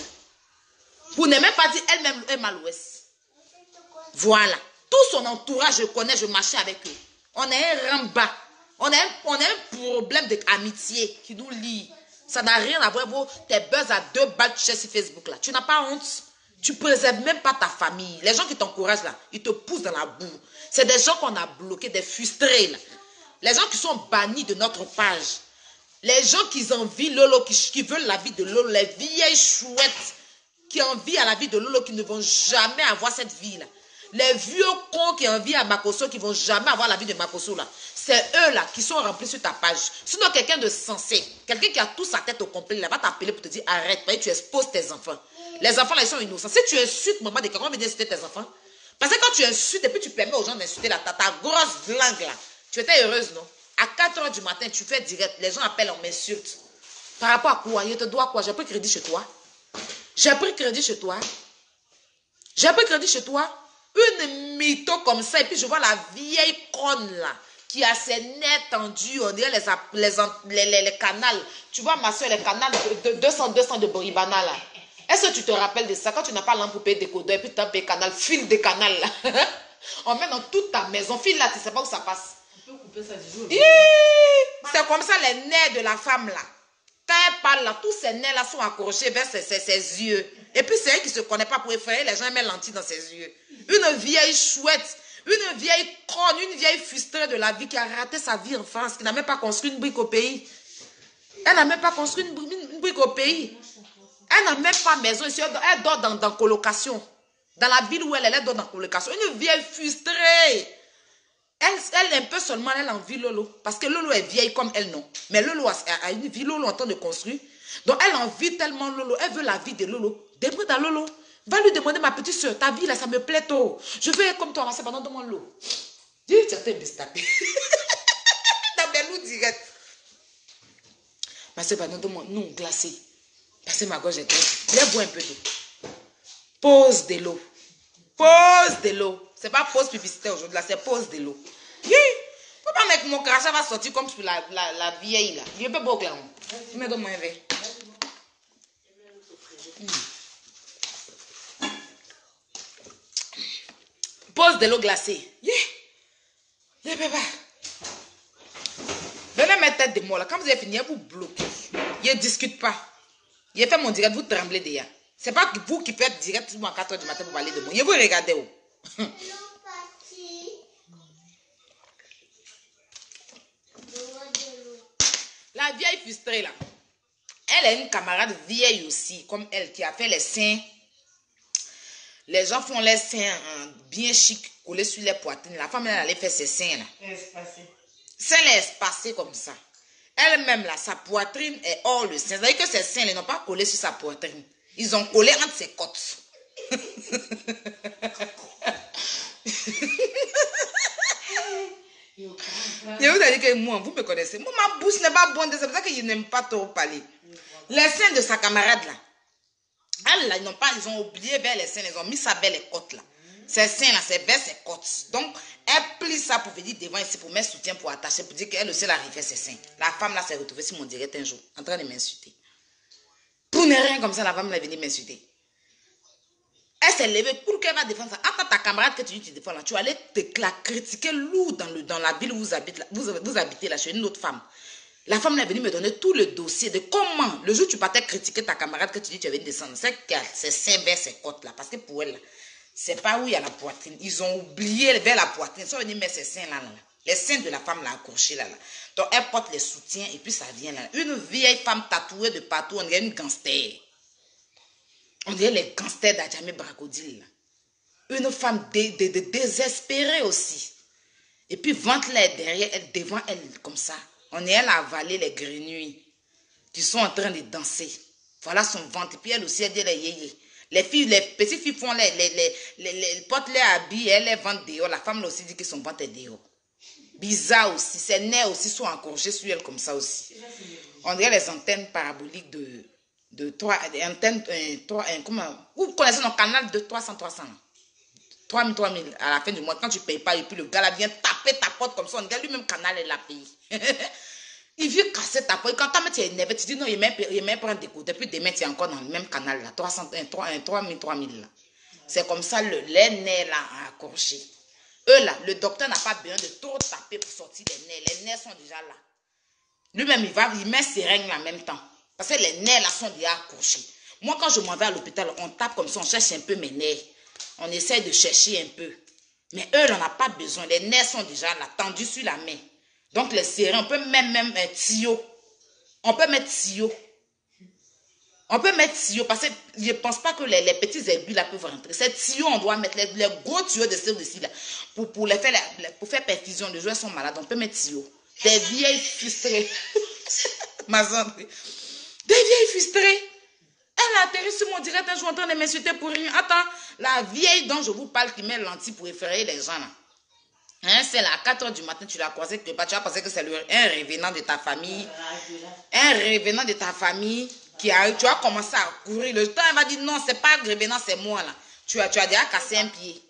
Pour ne même pas dire elle-même Emma Malouès. Voilà. Tout son entourage, je connais, je marchais avec eux. On est un ramba. On a un problème d'amitié qui nous lie. Ça n'a rien à voir avec tes buzz à 2 balles tu cherches sur Facebook là. Tu n'as pas honte. Tu préserves même pas ta famille. Les gens qui t'encouragent là, ils te poussent dans la boue. C'est des gens qu'on a bloqués, des frustrés là. Les gens qui sont bannis de notre page. Les gens qui envient Lolo, qui veulent la vie de Lolo. Les vieilles chouettes qui envient à la vie de Lolo, qui ne vont jamais avoir cette vie là. Les vieux cons qui envient à Makosso, qui ne vont jamais avoir la vie de Makosso là. C'est eux là qui sont remplis sur ta page. Sinon, quelqu'un de sensé, quelqu'un qui a tout sa tête au complet, là, va t'appeler pour te dire arrête, tu exposes tes enfants. Les enfants là, ils sont innocents. Si tu insultes maman de quelqu'un, on va venir insulter tes enfants. Parce que quand tu insultes et puis tu permets aux gens d'insulter là, ta grosse langue là, tu étais heureuse, non? À 4 h du matin, tu fais direct, les gens appellent, on m'insulte. Par rapport à quoi? Je te dois quoi? J'ai pris crédit chez toi. J'ai pris crédit chez toi. J'ai pris crédit chez toi. Une mytho comme ça, et puis je vois la vieille conne là, qui a ses nez tendus, on dirait les canals. Tu vois ma soeur, les canals de 200 de Boribana là. Est-ce que tu te rappelles de ça? Quand tu n'as pas l'âme pour payer décodeur, et puis tu as payé canal, fil de canal là. On met dans toute ta maison, fil là, tu ne sais pas où ça passe. On peut couper ça du jour. C'est comme ça les nerfs de la femme là. Quand elle parle là, tous ces nerfs là sont accrochés vers ses yeux. Et puis c'est elle qui ne se connaît pas pour effrayer les gens, elle met lentilles dans ses yeux. Une vieille chouette, une vieille conne, une vieille frustrée de la vie qui a raté sa vie en France, qui n'a même pas construit une brique au pays. Elle n'a même pas construit une brique au pays. Elle n'a même pas maison ici, elle dort dans colocation. Dans la ville où elle dort dans colocation. Une vieille frustrée. Elle un peu seulement, elle envie Lolo. Parce que Lolo est vieille comme elle, non. Mais Lolo a une vie, Lolo en train de construire. Donc elle envie tellement Lolo. Elle veut la vie de Lolo. Demande à Lolo. Va lui demander, ma petite soeur, ta vie là, ça me plaît trop. Je veux être comme toi, c'est pendant demande l'eau. Dis, tu as été bistapé. T'appelles-nous direct. Ma soeur, pendant demande, non, glacé. Parce que ma gorge est trop. Viens boire un peu d'eau. Pose de l'eau. Pose de l'eau. C'est pas pause publicitaire aujourd'hui, là, c'est pause de l'eau. Faut pas mettre mon crachat va sortir comme sur la vieille là. Je peux boire clairement. Mais donne-moi un verre. Pose de l'eau glacée. Papa. Venez mettre tête de moi là. Quand vous avez fini, vous bloquez. Je ne discute pas. Je fais mon direct, vous tremblez déjà. C'est pas vous qui faites direct à 4 h du matin pour parler de moi. Je vous regardez où. La vieille frustrée là. Elle a une camarade vieille aussi, comme elle, qui a fait les seins. Les gens font les seins bien chic, collés sur les poitrines. La femme, elle allait faire ses seins là. Espacé. Seins là, espacés comme ça. Elle-même là, sa poitrine est hors le sein. C'est-à-dire que ses seins, ils n'ont pas collé sur sa poitrine. Ils ont collé entre ses côtes. Je vous ai dit que moi, vous me connaissez. Moi, ma bouche n'est pas bonne. C'est pour ça que je n'aime pas trop parler. Les seins de sa camarade là. Elle là, ils ont oublié vers les seins. Ils ont mis ça vers les côtes là. Ces seins là, c'est vers ses côtes. Donc, elle plie ça pour venir devant ici, pour mettre soutien, pour attacher, pour dire qu'elle aussi, elle a refait ses seins. La femme là s'est retrouvée sur mon direct un jour, en train de m'insulter. Pour ne rien comme ça, la femme là est venue m'insulter. Elle s'est levée pour qu'elle va défendre ça. Attends, ta camarade que tu dis tu défends là, tu allais la critiquer lourd dans la ville où vous habitez là, vous habitez là, chez une autre femme. La femme là est venue me donner tout le dossier de comment, le jour où tu partais critiquer ta camarade que tu dis tu avais descendre, c'est qu'elle s'est seins vers ses côtes là, parce que pour elle, c'est pas où il y a la poitrine. Ils ont oublié vers la poitrine. Ils sont venus mettre ses seins là. Les seins de la femme là accrochés là. Donc elle porte les soutiens et puis ça vient là. Une vieille femme tatouée de partout, on dirait une gangster. On dirait les gangsters d'Adjamé Bracodil. Une femme désespérée aussi. Et puis ventre là derrière elle, devant elle comme ça. On est elle à avaler les grenouilles. qui sont en train de danser. Voilà son ventre. Et puis elle aussi, elle dit les yéyé. Les petites filles font les portent les habits, elles les vendent dehors. La femme là aussi dit que son ventre est dehors. Bizarre aussi. Ses nerfs aussi sont encouragés sur elle comme ça aussi. On dirait les antennes paraboliques de 3 antennes, comment, vous connaissez notre canal de 300, 3000, 3000 à la fin du mois, quand tu ne payes pas, et puis le gars là vient taper ta porte comme ça, on dirait lui-même canal, elle l'a payé. Il vient casser ta porte. Quand tu es énervé, tu dis non, il m'a pris un décoder. Depuis demain, tu es encore dans le même canal là, 3000 là. C'est comme ça, les nerfs là, accrochés. Eux là, le docteur n'a pas besoin de trop taper pour sortir les nerfs. Les nerfs sont déjà là. Lui-même, il met ses règles en même temps. Parce que les nerfs là sont déjà accrochés. Moi, quand je m'en vais à l'hôpital, on tape comme ça, on cherche un peu mes nerfs. On essaie de chercher un peu. Mais eux, on n'a pas besoin. Les nerfs sont déjà là, tendus sur la main. Donc, les serrer, on peut même un tuyau. On peut mettre tuyau. On peut mettre tuyau parce que je ne pense pas que les petits aigus là peuvent rentrer. Ces tuyaux, on doit mettre les gros tuyaux de ceux-ci là. Pour faire perfusion. Les joueurs sont malades. On peut mettre tuyau. Des vieilles frustrées. Ma soeur. Des vieilles frustrées. Elle a atterri sur mon direct un jour en train de m'insulter pour rien. Attends, la vieille dont je vous parle qui met lentilles pour effrayer les gens là. Hein, c'est là, à 4 h du matin, tu l'as croisé quelque part, tu vas penser que c'est un revenant de ta famille. Un revenant de ta famille qui arrive, tu vas commencer à courir. Le temps, elle va dire non, c'est pas un revenant, c'est moi là. Tu as déjà cassé un pied.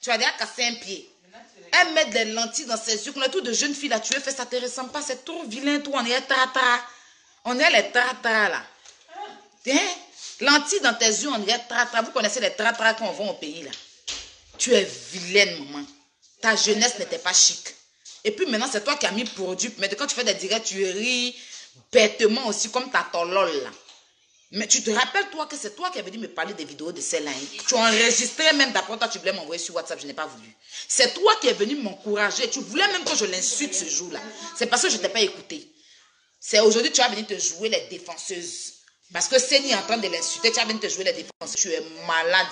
Tu as déjà cassé un pied. Elle met des lentilles dans ses yeux. On a tout de jeunes filles là, tu veux faire ça, te ressemble pas, c'est trop vilain, tout. On est tratra. On est les tratra là. Hein? Lentilles dans tes yeux, on est tratra. Vous connaissez les tratra qu'on vend au pays là. Tu es vilaine, maman. Ta jeunesse n'était pas chic. Et puis maintenant, c'est toi qui as mis produit. Mais quand tu fais des directs, tu ris bêtement aussi, comme ta tolol là. Mais tu te rappelles, toi, que c'est toi qui es venu me parler des vidéos de celle-là. Hein? Tu as enregistré même d'après toi, tu voulais m'envoyer sur WhatsApp, je n'ai pas voulu. C'est toi qui es venu m'encourager. Tu voulais même que je l'insulte ce jour-là. C'est parce que je ne t'ai pas écouté. C'est aujourd'hui que tu vas venir te jouer les défenseuses. Parce que Seigneur est en train de l'insulter, tu vas venir te jouer les défenseuses. Tu es malade.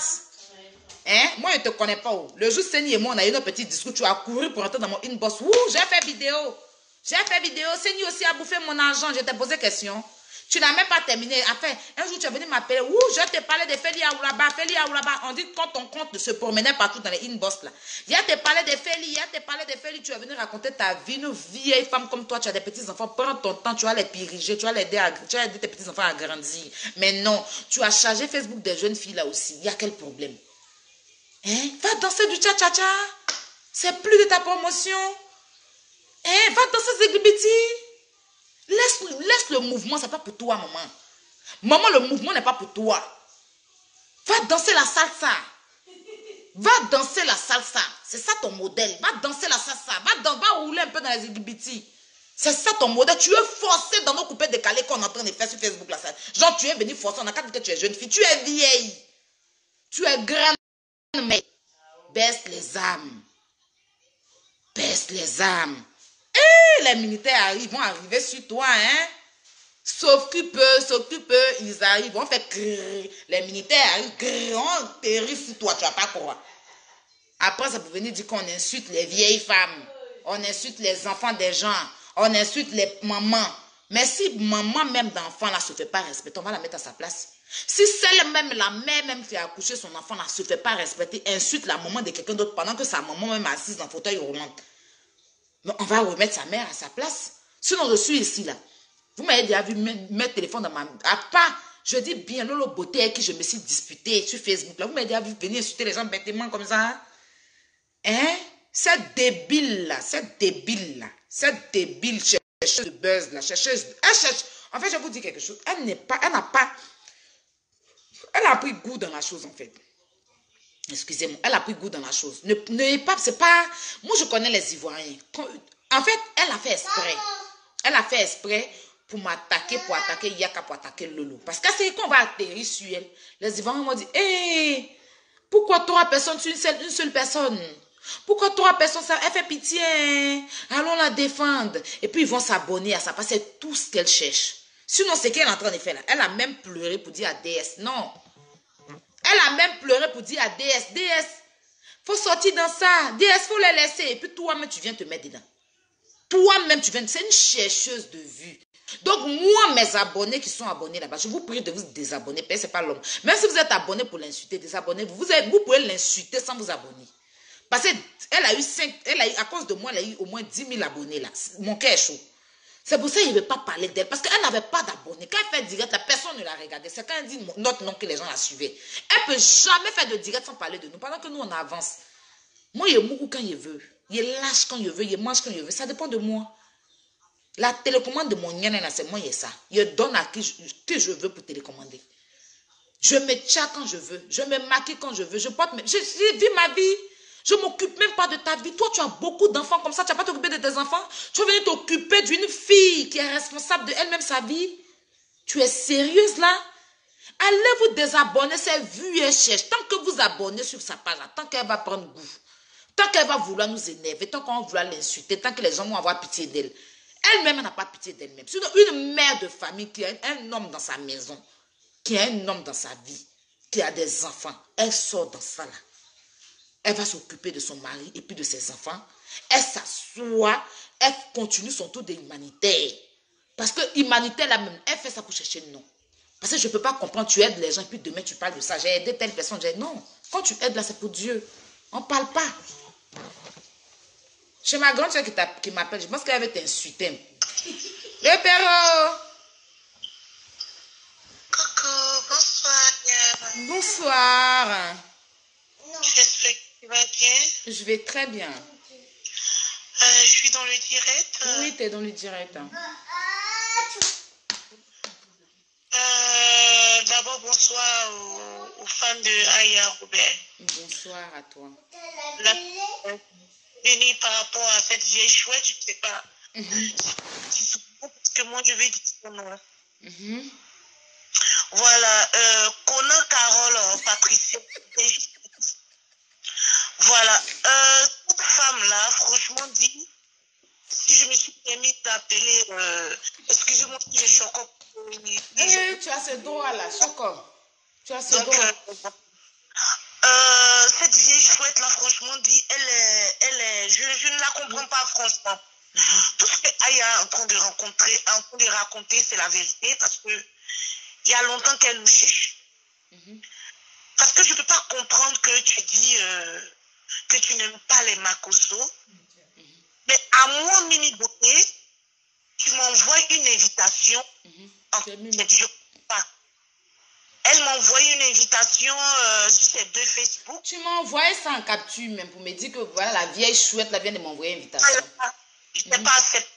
Hein? Moi, je ne te connais pas. Où. Le jour Seigneur et moi, on a eu notre petit discours. Tu as couru pour entrer dans mon inbox. Ouh, j'ai fait vidéo. J'ai fait vidéo. Seigneur aussi a bouffé mon argent. Je t'ai posé question. Tu n'as même pas terminé. Enfin, un jour, tu es venu m'appeler. Ouh, je t'ai parlé de Feli Aoulaba. Feli Aoulaba. On dit quand ton compte se promenait partout dans les inbox là. Il y a te parlé de Feli. Il y a te parlé de Feli. Tu es venu raconter ta vie. Une vieille femme comme toi. Tu as des petits-enfants. Prends ton temps. Tu vas les piriger. Tu vas aider tes petits-enfants à grandir. Mais non. Tu as chargé Facebook des jeunes filles là aussi. Il y a quel problème? Hein? Va danser du cha-cha-cha. C'est plus de ta promotion. Hein? Va danser Zeglibiti. Laisse le mouvement, c'est pas pour toi, maman. Maman, le mouvement n'est pas pour toi. Va danser la salsa. Va danser la salsa. C'est ça ton modèle. Va danser la salsa. Va rouler un peu dans les Zeglibiti. C'est ça ton modèle. Tu es forcé dans nos coupés décalés qu'on est en train de faire sur Facebook. Là. Genre, tu es venu forcer. On a qu'à dire que tu es jeune fille. Tu es vieille. Tu es grande. Mais baisse les âmes. Baisse les âmes. Et les militaires vont arriver sur toi, hein. S'occupe, ils arrivent, on fait crrr. Les militaires arrivent, on périt sur toi, tu vas pas croire. Après, ça peut venir dire qu'on insulte les vieilles femmes, on insulte les enfants des gens, on insulte les mamans. Mais si maman même d'enfant là se fait pas respecter, on va la mettre à sa place. Si celle même, la mère même qui a accouché son enfant là se fait pas respecter, insulte la maman de quelqu'un d'autre pendant que sa maman même assise dans le fauteuil roulante. Mais on va remettre sa mère à sa place. Sinon, je suis ici là. Vous m'avez déjà vu mettre le téléphone dans ma... À part, je dis bien, Lolo Beauté avec qui je me suis disputée sur Facebook là. Vous m'avez déjà vu venir insulter les gens bêtement comme ça. Hein? C'est débile là. C'est débile là. C'est débile. Chercheuse de buzz là. Chercheuse... Elle cherche... En fait, je vous dis quelque chose. Elle n'a pas... Elle a pris goût dans la chose en fait. Excusez-moi, elle a pris goût dans la chose. C'est pas... Moi, je connais les Ivoiriens. En fait, elle a fait exprès. Elle a fait exprès pour m'attaquer, pour attaquer Yaka, pour attaquer Lolo. Parce que c'est qu'on va atterrir sur elle. Les Ivoiriens vont dire, hé, pourquoi 3 personnes sur une seule personne? Pourquoi 3 personnes, ça, elle fait pitié. Allons la défendre. Et puis, ils vont s'abonner à ça parce que c'est tout ce qu'elle cherche. Sinon, c'est qu'elle est en train de faire là. Elle a même pleuré pour dire à DS, non. Elle a même pleuré pour dire à DS, DS, faut sortir dans ça. DS, faut les laisser. Et puis toi-même, tu viens te mettre dedans. Toi-même, tu viens. C'est une chercheuse de vue. Donc, moi, mes abonnés qui sont abonnés là-bas, je vous prie de vous désabonner. Ce n'est pas l'homme. Même si vous êtes abonné pour l'insulter, désabonnez-vous. Vous pouvez l'insulter sans vous abonner. Parce qu'elle a eu à cause de moi, elle a eu au moins 10 000 abonnés là. Mon cœur est chaud. C'est pour ça qu'il ne veut pas parler d'elle. Parce qu'elle n'avait pas d'abonnés. Quand elle fait direct, la personne ne la regardait. C'est quand elle dit notre nom que les gens la suivaient. Elle ne peut jamais faire de direct sans parler de nous. Pendant que nous, on avance. Moi, il mou quand il veut. Il lâche quand il veut. Il mange quand il veut. Ça dépend de moi. La télécommande de mon nien, c'est moi, il y a ça. Je donne à qui je veux pour télécommander. Je me tcha quand je veux. Je me maquille quand je veux. Je vis ma vie. Je ne m'occupe même pas de ta vie. Toi, tu as beaucoup d'enfants comme ça. Tu n'as pas t'occuper de tes enfants. Tu vas venir t'occuper d'une fille qui est responsable de elle-même sa vie. Tu es sérieuse là? Allez vous désabonner. C'est vu et cherche. Tant que vous abonnez sur sa page, tant qu'elle va prendre goût, tant qu'elle va vouloir nous énerver, tant qu'on va vouloir l'insulter, tant que les gens vont avoir pitié d'elle. Elle-même n'a pas pitié d'elle-même. Sinon, une mère de famille qui a un homme dans sa maison, qui a un homme dans sa vie, qui a des enfants, elle sort dans ça là. Elle va s'occuper de son mari et puis de ses enfants. Elle s'assoit, elle continue son tour d'humanitaire. Parce que humanitaire là même, elle fait ça pour chercher le nom. Parce que je ne peux pas comprendre, tu aides les gens et puis demain tu parles de ça. J'ai aidé telle personne, non. Quand tu aides là, c'est pour Dieu. On ne parle pas. Chez ma grande soeur qui m'appelle, je pense qu'elle veut t'insulter. Le Péro! Coucou, bonsoir. Bonsoir. J'espère que tu vas bien. Je vais très bien. Je suis dans le direct. Oui, tu es dans le direct. D'abord, bonsoir aux fans de Aya Robert. Bonsoir à toi. Béni par rapport à cette vieille chouette, je ne sais pas. Parce que moi, je vais dire son nom. Voilà, Conan, Carole, Patricia. Voilà, cette femme-là, franchement dit, si je me suis permis d'appeler, excusez-moi si je suis encore... Tu as ce droit-là, Choco. Tu as ce droit. Cette vieille chouette-là, franchement dit, je ne la comprends pas, franchement. Tout ce que Aya est en train de raconter, c'est la vérité, parce que il y a longtemps qu'elle nous cherche. Parce que je ne peux pas comprendre que tu dis que tu n'aimes pas les Makosso. Mais à moi, Mini Beauté, tu m'envoies une invitation. En fait, je ne sais pas. Elle m'a envoyé une invitation sur ses 2 Facebook. Tu m'as envoyé ça en capture même pour me dire que voilà, la vieille chouette là vient de m'envoyer une invitation. Je n'ai pas accepté.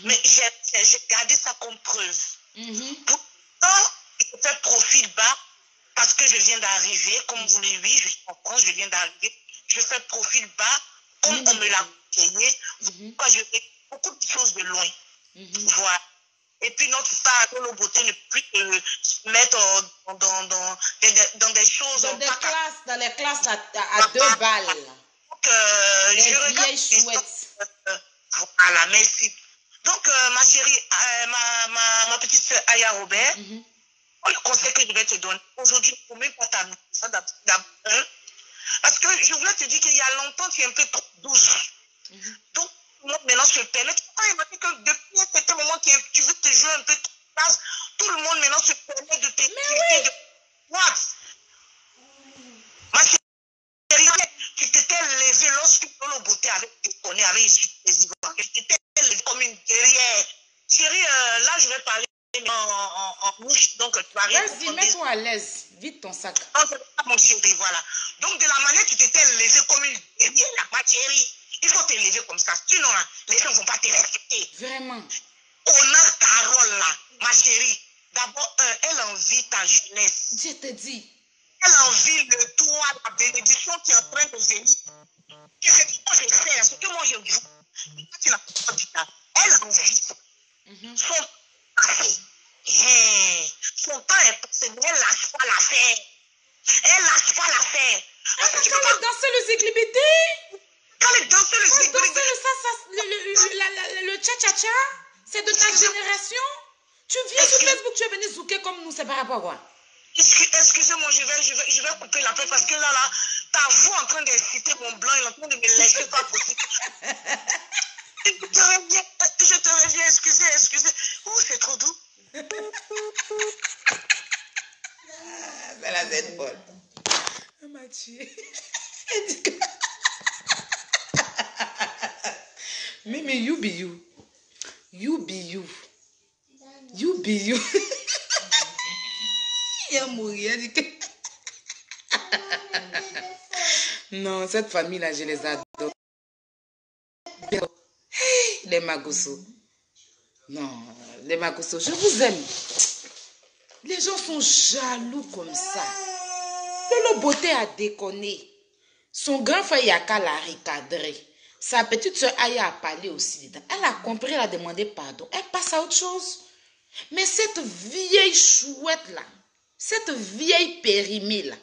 Mais j'ai gardé ça comme preuve. Pourtant, je fais profil bas parce que je viens d'arriver. Comme vous l'avez vu, je suis en France, je viens d'arriver. Je fais profil bas comme on me l'a conseillé. Quand je fais beaucoup de choses de loin. Voilà. Et puis notre star, nos beautés ne plus se mettre dans des choses... Dans les classes à 2 balles. Donc, je regarde... Chouettes. Voilà, merci. Donc, ma chérie, ma petite soeur Aya Robert, le conseil que je vais te donner, aujourd'hui, il ne faut même pas t'amener ça d'abord. Parce que je voulais te dire qu'il y a longtemps, tu es un peu trop douce. Donc, moi, maintenant, je te permets. Tu as remarqué que depuis un certain moment, tu veux te jouer un peu trop place. Tout le monde, maintenant, se permet de t'écouter. What? Ma chérie, tu t'étais levée lorsque Lolo Beauté avait déconné avec les Ivoiriens. Tu t'étais levée comme une guerrière. Chérie, là, je vais parler en bouche, donc tu vas rien comprendre. Vas-y, mets-toi à l'aise. Vite ton sac. Non, c'est pas mon chéri, voilà. Donc, de la manière tu t'étais levée comme une guerrière, ma chérie, il faut te lever comme ça. Sinon, là, les gens ne vont pas te respecter. Vraiment. On a Carole, là, ma chérie. D'abord, elle envie ta jeunesse. Je te dis. Elle envie le toit, la bénédiction qui est en train de venir. Et c'est ce que moi je fais, ce que moi je joue. Tu n'as pas dit ça. Elle envie. Son passé. Son temps est passé, mais elle lâche pas l'affaire. Elle lâche pas l'affaire. Quand elle dansait le ziglibiti. Quand elle dansait le ziglibiti. Le cha-cha-cha. C'est de ta génération. Tu viens sur Facebook, tu es venu zouker comme nous, c'est par rapport à quoi? Excusez-moi, je vais couper la paix parce que là, ta voix en train d'exciter mon blanc, il est en train de me laisser pas possible. Je te reviens, excusez. Ouh, c'est trop doux. C'est la tête folle. Elle m'a tué. Elle dit que... Mais you be you. You be you. You be you. Il a mouru. Elle dit que... Non, cette famille-là, je les adore. Les Magoso. Non, les Magoso, je vous aime. Les gens sont jaloux comme ça. Lolo Beauté a déconné. Son grand frère Yaka l'a recadré. Sa petite soeur Aya a parlé aussi dedans. Elle a compris, elle a demandé pardon. Elle passe à autre chose. Mais cette vieille chouette-là, cette vieille périmée-là,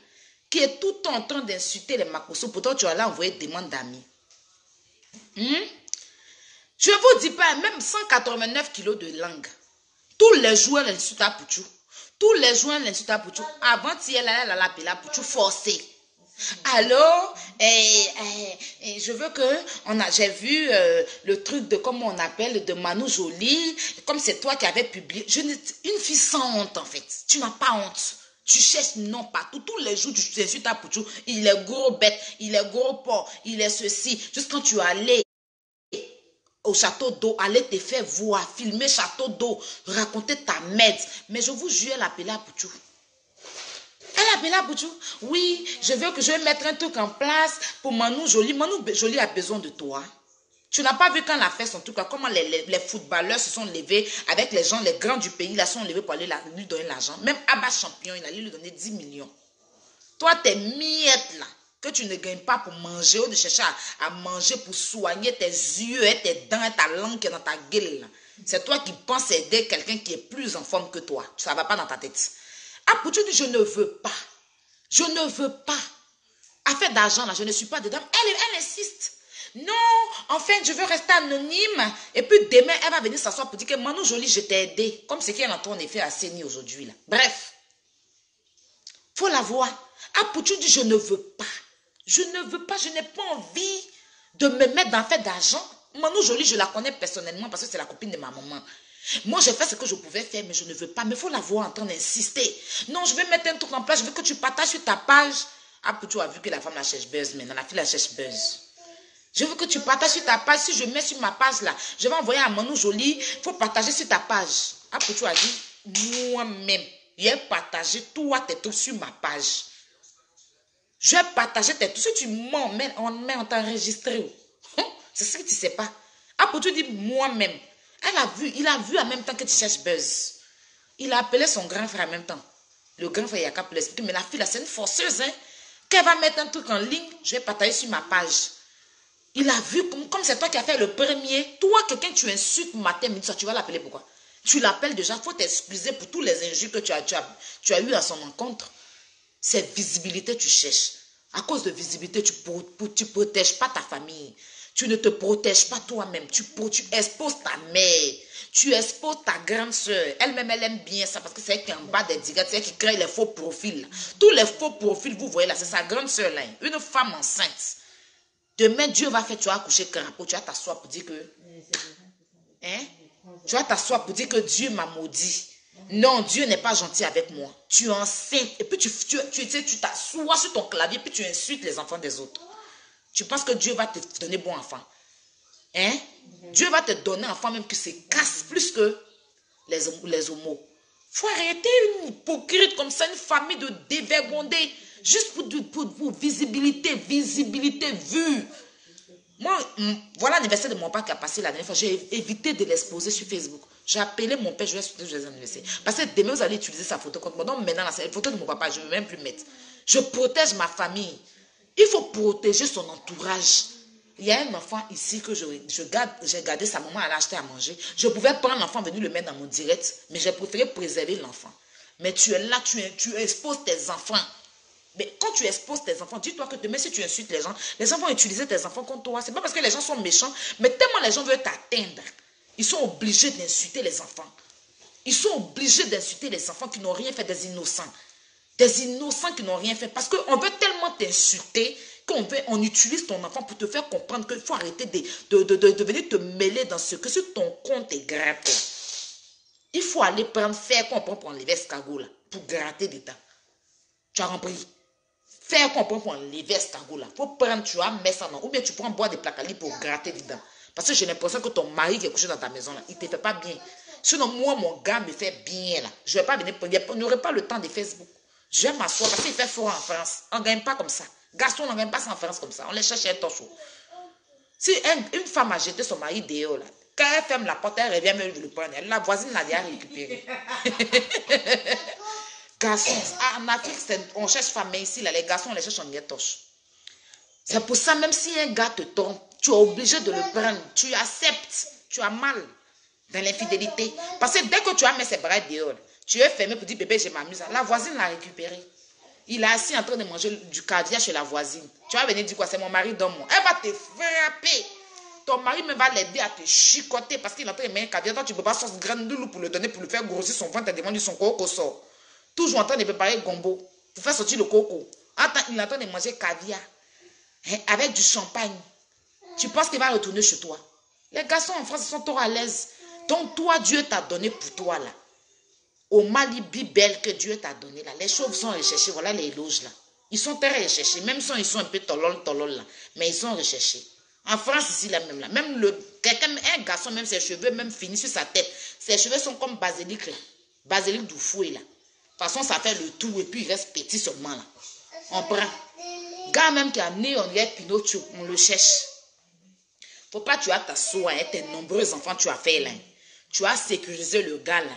qui est tout en train d'insulter les Makoso, pourtant tu vas là envoyer des demandes d'amis. Je vous dis pas, même 189 kilos de langue. Tous les joueurs l'insultent à Pouchou. Tous les joueurs l'insultent à Pouchou. Avant, si elle allait l'appeler à Pouchou forcé. Alors, je veux que, j'ai vu le truc de, comment on appelle, de Manu Jolie, comme c'est toi qui avais publié. Une fille sans honte en fait. Tu n'as pas honte. Tu cherches non partout. Tous les jours, tu insultes à Pouchou. Il est gros bête, il est gros porc, il est ceci. Juste quand tu allais au château d'eau, aller te faire voir, filmer château d'eau, raconter ta merde. Mais je vous jure, elle appelait à Pouchou. Elle appelait à Pouchou. Oui, je vais mettre un truc en place pour Manu Jolie. Manu Jolie a besoin de toi. Tu n'as pas vu quand elle a fait son truc, comment les footballeurs se sont levés avec les gens, les grands du pays, là, sont levés pour aller lui donner l'argent. Même Abba Champion, il allait lui donner 10 millions. Toi, tes miettes là, que tu ne gagnes pas pour manger ou de chercher à manger pour soigner tes yeux et tes dents et ta langue qui est dans ta gueule. C'est toi qui penses aider quelqu'un qui est plus en forme que toi. Ça ne va pas dans ta tête. Ah, pour tu dis, je ne veux pas. Je ne veux pas. Affaire d'argent là, je ne suis pas dedans. Elle insiste. Non, en fait, je veux rester anonyme. Et puis demain, elle va venir s'asseoir pour dire que Manu Jolie, je t'ai aidé. Comme ce qui est en ton effet à Séni aujourd'hui là. Bref. Faut la voir. Ah, pour tu dis, je ne veux pas. Je ne veux pas, je n'ai pas envie de me mettre dans fait d'argent. Manu Jolie, je la connais personnellement parce que c'est la copine de ma maman. Moi, j'ai fait ce que je pouvais faire, mais je ne veux pas. Mais il faut la voir en train d'insister. Non, je vais mettre un truc en place, je veux que tu partages sur ta page. Ah, tu as vu que la femme la cherche buzz maintenant, la fille la cherche buzz. Je veux que tu partages sur ta page. Si je mets sur ma page là, je vais envoyer à Manu Jolie. Il faut partager sur ta page. Ah, tu as dit, moi-même, j'ai partagé toi tes trucs sur ma page. Je vais partager tes trucs. Si tu m'en mets, on t'a enregistré. C'est ce que tu ne sais pas. Ah, tu dis, moi-même. Il a vu en même temps que tu cherches buzz. Il a appelé son grand frère en même temps. Le grand frère Yaka pour l'expliquer. Mais la fille là, c'est une forceuse. Hein? Qu'elle va mettre un truc en ligne, je vais partager sur ma page. Il a vu, comme c'est toi qui as fait le premier, toi, quelqu'un, tu insultes matin, midi, ça, tu vas l'appeler pourquoi? Tu l'appelles déjà, il faut t'excuser pour tous les injures que tu as eu à son encontre. C'est visibilité, tu cherches. À cause de visibilité, tu ne protèges pas ta famille. Tu ne te protèges pas toi-même. Tu exposes ta mère. Tu exposes ta grande soeur. Elle-même, elle aime bien ça parce que c'est elle qui est en bas des diguettes. C'est elle qui crée les faux profils. Tous les faux profils, vous voyez là, c'est sa grande soeur là. Une femme enceinte. Demain, Dieu va faire, tu vas accoucher crapaud. Tu vas t'asseoir pour dire que... Hein? Tu vas t'asseoir pour dire que Dieu m'a maudit. Non, Dieu n'est pas gentil avec moi. Tu es enceinte. Et puis tu t'assois sur ton clavier puis tu insultes les enfants des autres. Tu penses que Dieu va te donner bon enfant. Hein? Dieu va te donner un enfant même qui se casse plus que les homos. Faut arrêter une hypocrite comme ça, une famille de dévergondés. Juste pour visibilité, vue. Moi, voilà l'anniversaire de mon père qui a passé la dernière fois. J'ai évité de l'exposer sur Facebook. J'ai appelé mon père, je vais souhaiter les anniversaires. Parce que demain, vous allez utiliser sa photo contre moi. Donc maintenant, c'est la photo de mon papa, je ne vais même plus mettre. Je protège ma famille. Il faut protéger son entourage. Il y a un enfant ici que j'ai gardé sa maman à l'acheter à manger. Je pouvais prendre l'enfant, venir le mettre dans mon direct, mais j'ai préféré préserver l'enfant. Mais tu es là, tu exposes tes enfants. Mais quand tu exposes tes enfants, dis-toi que demain, si tu insultes les gens vont utiliser tes enfants contre toi. Ce n'est pas parce que les gens sont méchants, mais tellement les gens veulent t'atteindre. Ils sont obligés d'insulter les enfants. Ils sont obligés d'insulter les enfants qui n'ont rien fait, des innocents. Des innocents qui n'ont rien fait. Parce qu'on veut tellement t'insulter on utilise ton enfant pour te faire comprendre qu'il faut arrêter de venir te mêler dans ce que sur ton compte est gratté. Il faut aller faire qu'on prend pour enlever ce cagot là, pour gratter dedans. Tu as compris? Faire qu'on prend pour enlever ce cagot là. Il faut prendre, tu vas mettre ça dans. Ou bien tu prends boire des placali pour gratter dedans. Parce que j'ai l'impression que ton mari qui est couché dans ta maison là, il ne te fait pas bien. Sinon, moi, mon gars me fait bien là. Je ne vais pas venir, il n'y aurait pas le temps de Facebook. Je vais m'asseoir parce qu'il fait fort en France. On ne gagne pas comme ça. Garçon, on ne gagne pas ça en France comme ça. On les cherche un torchon. Si une femme a jeté son mari dehors là, quand elle ferme la porte, elle revient même le prendre. La voisine l'a déjà récupéré. Garçon, en Afrique, on cherche femme, mais ici, là, les garçons, on les cherche en torche. C'est pour ça, même si un gars te trompe, tu es obligé de le prendre. Tu acceptes. Tu as mal dans l'infidélité. Parce que dès que tu as mis ses bras dehors, tu es fermé pour dire bébé, je m'amuse. La voisine l'a récupéré. Il est assis en train de manger du caviar chez la voisine. Tu vas venir dire quoi? C'est mon mari dans moi. Elle va te frapper. Ton mari même va l'aider à te chicoter parce qu'il est en train de manger un caviar. Toi, tu ne peux pas sortir de grande loup pour le donner, pour le faire grossir son ventre et demander son coco sort. Toujours en train de préparer gombo pour faire sortir le coco. Il est en train de manger caviar avec du champagne. Tu penses qu'il va retourner chez toi? Les garçons en France sont trop à l'aise. Donc toi, Dieu t'a donné pour toi là. Au Mali, belle que Dieu t'a donné là. Les chauves sont recherchés. Voilà les loges là. Ils sont très recherchés. Même si ils sont un peu tolol là. Mais ils sont recherchés. En France, ici, là même là. Même un garçon, même ses cheveux, même finis sur sa tête. Ses cheveux sont comme basilic là. Basilic du fouet là. De toute façon, ça fait le tout et puis il reste petit seulement là. On prend. Gars même qui a né, on dirait Pinocchio. On le cherche. Faut pas tu as ta soie, tes nombreux enfants, tu as fait là. Tu as sécurisé le gars là.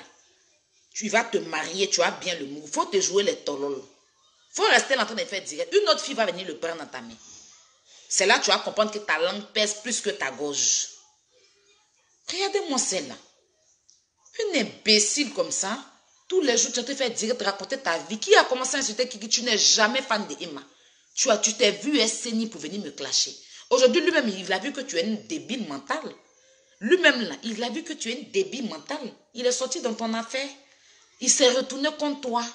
Tu vas te marier, tu as bien le mot. Faut te jouer les tolol. Faut rester en train de faire direct. Une autre fille va venir le prendre dans ta main. C'est là que tu vas comprendre que ta langue pèse plus que ta gorge. Regardez-moi celle-là. Une imbécile comme ça. Tous les jours, tu vas te faire direct raconter ta vie. Qui a commencé à insulter Kiki? Tu n'es jamais fan de Emma. Tu t'es vu saigner pour venir me clasher. Aujourd'hui, lui-même, il a vu que tu es une débile mentale. Lui-même, là, il a vu que tu es une débile mentale. Il est sorti dans ton affaire. Il s'est retourné contre toi.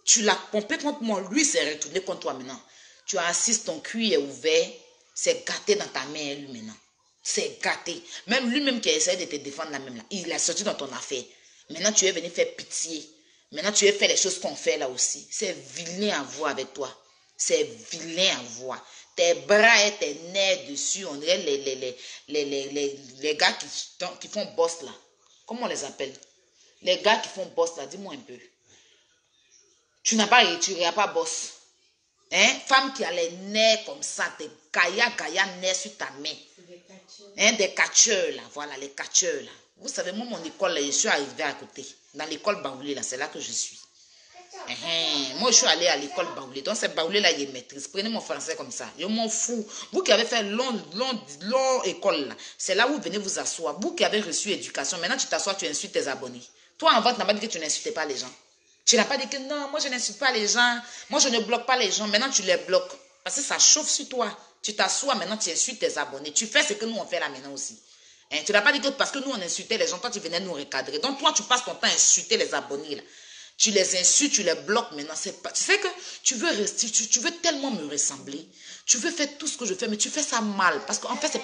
Tu l'as pompé contre moi. Lui s'est retourné contre toi maintenant. Tu as assis, ton cul est ouvert. C'est gâté dans ta main, lui, maintenant. C'est gâté. Même lui-même qui a essayé de te défendre là même là. Il est sorti dans ton affaire. Maintenant, tu es venu faire pitié. Maintenant, tu es fait les choses qu'on fait là aussi. C'est vilain à voir avec toi. C'est vilain à voir. Tes bras et tes nerfs dessus, on dirait les gars qui font boss là. Comment on les appelle? Les gars qui font boss là, dis-moi un peu. Tu n'as pas boss. Hein? Femme qui a les nerfs comme ça, des gaïa nerfs sur ta main. Hein? Des catcheurs là, voilà, les catcheurs là. Vous savez, moi, mon école là, je suis arrivée à côté. Dans l'école Baoulé là, c'est là que je suis. Moi, je suis allée à l'école Baoulé. Donc, c'est Baoulé là, il maîtrise. Prenez mon français comme ça. Je m'en fous. Vous qui avez fait long école là, c'est là où vous venez vous asseoir. Vous qui avez reçu éducation, maintenant tu t'assois, tu insultes tes abonnés. Toi, en vente, tu n'as pas dit que tu n'insultais pas les gens. Tu n'as pas dit que non, moi, je n'insulte pas les gens. Moi, je ne bloque pas les gens. Maintenant, tu les bloques. Parce que ça chauffe sur toi. Tu t'assois, maintenant, tu insultes tes abonnés. Tu fais ce que nous, on fait là maintenant aussi. Hein? Tu n'as pas dit que parce que nous, on insultait les gens, toi, tu venais nous recadrer. Donc, toi, tu passes ton temps à insulter les abonnés là. Tu les insultes, tu les bloques maintenant. Tu sais que tu veux rester, tu veux tellement me ressembler. Tu veux faire tout ce que je fais, mais tu fais ça mal. Parce qu'en fait,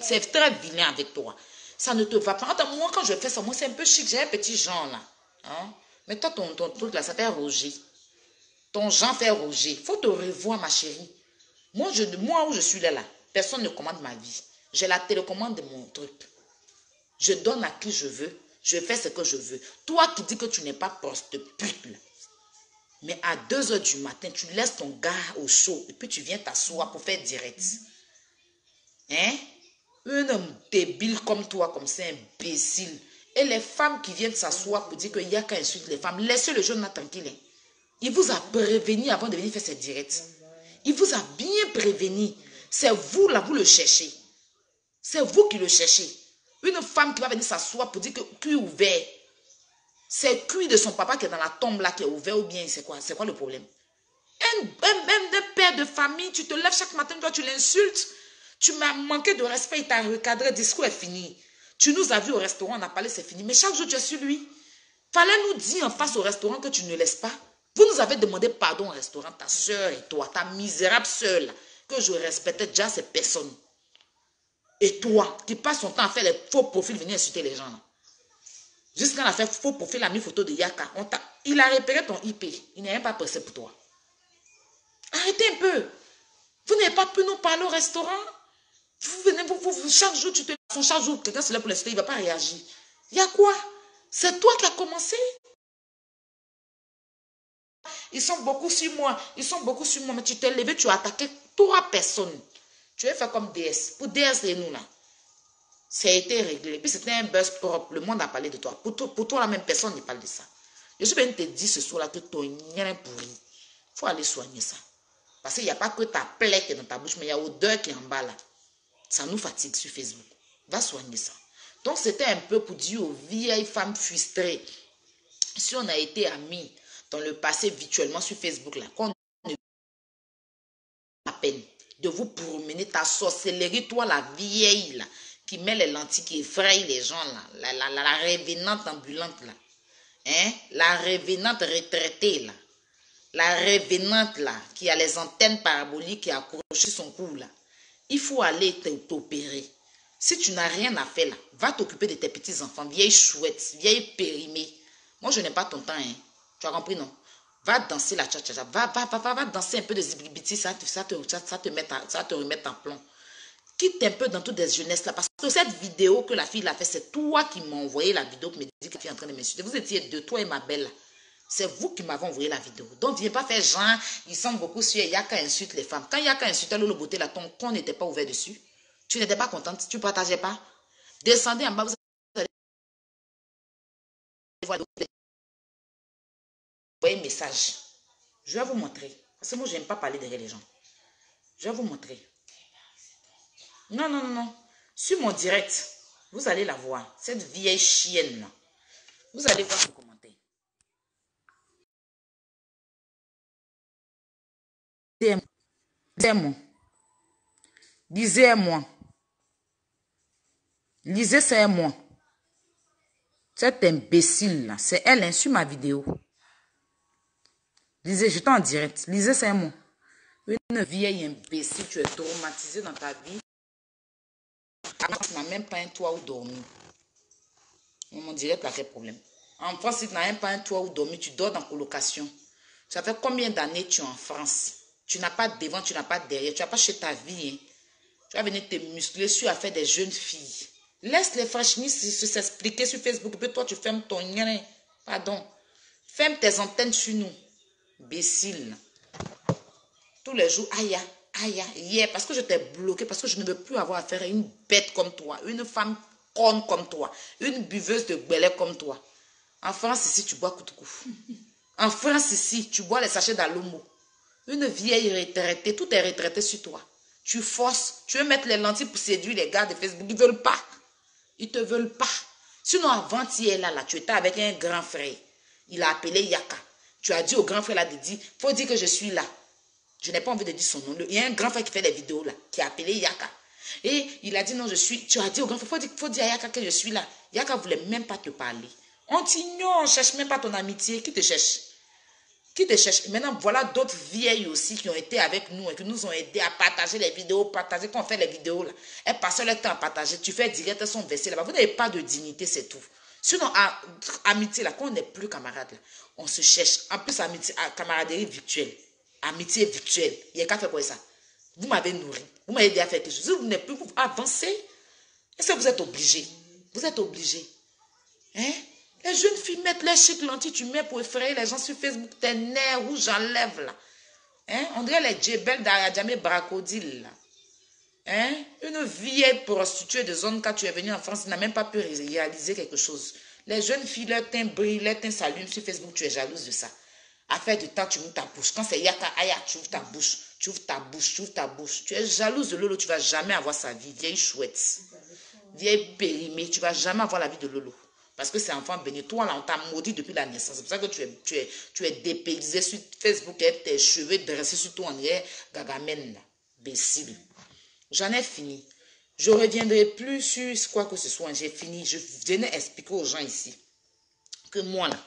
c'est très vilain avec toi. Ça ne te va pas. Attends, moi, quand je fais ça, moi, c'est un peu chic. J'ai un petit genre là. Hein? Mais toi, ton truc là, ça fait Roger. Ton genre fait Roger. Il faut te revoir, ma chérie. Moi, où je suis là, personne ne commande ma vie. J'ai la télécommande de mon truc. Je donne à qui je veux. Je fais ce que je veux. Toi qui dis que tu n'es pas proste pute, là. Mais à 2 h du matin, tu laisses ton gars au chaud et puis tu viens t'asseoir pour faire direct. Hein? Un homme débile comme toi, comme ça, imbécile. Et les femmes qui viennent s'asseoir pour dire qu'il n'y a qu'à insulter les femmes, laissez le jeune là tranquille. Hein? Il vous a prévenu avant de venir faire ses directs. Il vous a bien prévenu. C'est vous là, vous le cherchez. C'est vous qui le cherchez. Une femme qui va venir s'asseoir pour dire que cul ouvert. C'est le cul de son papa qui est dans la tombe là qui est ouvert ou bien c'est quoi le problème? Un père de famille, tu te lèves chaque matin, toi tu l'insultes. Tu m'as manqué de respect, il t'a recadré, le discours est fini. Tu nous as vus au restaurant, on a parlé, c'est fini. Mais chaque jour tu es sur lui. Fallait nous dire en face au restaurant que tu ne laisses pas. Vous nous avez demandé pardon au restaurant, ta soeur et toi, ta misérable soeur là. que je respectais déjà ces personnes. Et toi, qui passe son temps à faire les faux profils, venir insulter les gens. Jusqu'à la fait faux profil, a mis photo de Yaka. Il a repéré ton IP. Il n'est même pas pressé pour toi. Arrêtez un peu. Vous n'avez pas pu nous parler au restaurant. Vous venez, chaque jour, tu te laisses. Chaque jour, quelqu'un se lève pour l'insulter, il ne va pas réagir. Il y a quoi? C'est toi qui as commencé. Ils sont beaucoup sur moi. Ils sont beaucoup sur moi. Mais tu t'es levé, tu as attaqué 3 personnes. Tu vas faire comme DS. Pour DS et nous, là. Ça a été réglé. Puis c'était un buzz propre. Le monde a parlé de toi. Pour toi, la même personne ne parle de ça. Je suis venu te dire ce soir-là que ton nien est pourri. Il faut aller soigner ça. Parce qu'il n'y a pas que ta plaie qui est dans ta bouche, mais il y a l'odeur qui est en bas là. Ça nous fatigue sur Facebook. Va soigner ça. Donc c'était un peu pour dire aux vieilles femmes frustrées. Si on a été amis dans le passé virtuellement sur Facebook là, qu'on ne la peine de vous promener ta sorcellerie, toi la vieille là, qui met les lentilles, qui effraie les gens là, la revenante ambulante là, hein? La revenante retraitée là, la revenante là, qui a les antennes paraboliques qui a accroché son cou là, il faut aller t'opérer. Si tu n'as rien à faire là, va t'occuper de tes petits-enfants, vieille chouette, vieille périmée. Moi je n'ai pas ton temps, hein. Tu as compris non? Va danser la cha-cha-cha, va danser un peu de ziblibiti, ça te remet en plomb. Quitte un peu dans toutes les jeunesses là, parce que cette vidéo que la fille a fait, c'est toi qui m'as envoyé la vidéo qui me dit que la fille est en train de m'insulter. Vous étiez deux, toi et ma belle. C'est vous qui m'avez envoyé la vidéo. Donc, viens pas faire genre, ils sont beaucoup sur Yaka insulte les femmes. Quand Yaka insultait Lolo Beauté là, ton con n'était pas ouvert dessus. Tu n'étais pas contente, tu ne partageais pas. Descendez en bas, vous allez voir un message. Je vais vous montrer. Parce que moi, je n'aime pas parler derrière les gens. Je vais vous montrer. Non. Sur mon direct, vous allez la voir. Cette vieille chienne là. Vous allez voir ce commentaire. Lisez-moi. Lisez, c'est moi. Cet imbécile là, c'est elle sur ma vidéo. Lisez, j'étais en direct. Lisez, c'est moi. Une vieille imbécile, tu es traumatisée dans ta vie. Tu n'as même pas un toit où dormir. Mon direct là, quel problème? En France, si tu n'as même pas un toit où dormir, tu dors dans colocation. Ça fait combien d'années tu es en France? Tu n'as pas devant, tu n'as pas derrière. Tu n'as pas chez ta vie. Hein? Tu vas venir te muscler sur affaire des jeunes filles. Laisse les fraîchinistes s'expliquer sur Facebook. Et puis toi, tu fermes ton lien. Pardon. Ferme tes antennes sur nous. Imbécile. Tous les jours, aïe. Hier, parce que je t'ai bloqué, parce que je ne veux plus avoir affaire à une bête comme toi, une femme conne comme toi, une buveuse de gbelé comme toi. En France, ici, tu bois Koutoukou. En France, ici, tu bois les sachets d'Alomo. Une vieille retraitée, tout est retraité sur toi. Tu forces, tu veux mettre les lentilles pour séduire les gars de Facebook. Ils ne veulent pas. Ils ne te veulent pas. Sinon, avant-hier, là, tu étais avec un grand frère. Il a appelé Yaka. Tu as dit au grand frère là de dire, faut dire que je suis là. Je n'ai pas envie de dire son nom. Il y a un grand frère qui fait des vidéos là, qui a appelé Yaka. Et il a dit non, je suis. Tu as dit au grand frère, faut dire à Yaka que je suis là. Yaka ne voulait même pas te parler. On t'ignore, on ne cherche même pas ton amitié. Qui te cherche? Qui te cherche? Maintenant, voilà d'autres vieilles aussi qui ont été avec nous et qui nous ont aidés à partager les vidéos, partager quand on fait les vidéos là. Elles passent leur temps à partager. Tu fais direct, elles sont versées là-bas. Vous n'avez pas de dignité, c'est tout. Sinon, amitié là, quand on n'est plus camarade là, on se cherche. En plus, amitié, camaraderie virtuelle. Amitié virtuelle. Il y a qu'à faire quoi ça? Vous m'avez nourri. Vous m'avez aidé à faire quelque chose. Vous n'êtes plus avancé. Est-ce que vous êtes obligé? Vous êtes obligé. Hein? Les jeunes filles mettent les chic lentilles, tu mets pour effrayer les gens sur Facebook. Tes nerfs rouges, j'enlève là. Hein? On dirait les djebels d'Aradjamé Bracodile là. Hein? Une vieille prostituée de zone quand tu es venu en France, n'a même pas pu réaliser quelque chose. Les jeunes filles, leur teint brille, leur teint s'allume sur Facebook, tu es jalouse de ça. À faire du temps, tu ouvres ta bouche. Quand c'est Yaka, Aya, tu ouvres ta bouche. Tu ouvres ta bouche, tu ouvres ta bouche. Tu es jalouse de Lolo, tu ne vas jamais avoir sa vie. Vieille chouette. Vieille périmée, tu ne vas jamais avoir la vie de Lolo. Parce que c'est enfant béni. Toi, là, on t'a maudit depuis la naissance. C'est pour ça que tu es dépaysé sur Facebook et tes cheveux dressés sur toi en gagamène, là. Bécile. J'en ai fini. Je ne reviendrai plus sur quoi que ce soit. J'ai fini. Je venais expliquer aux gens ici que moi, là,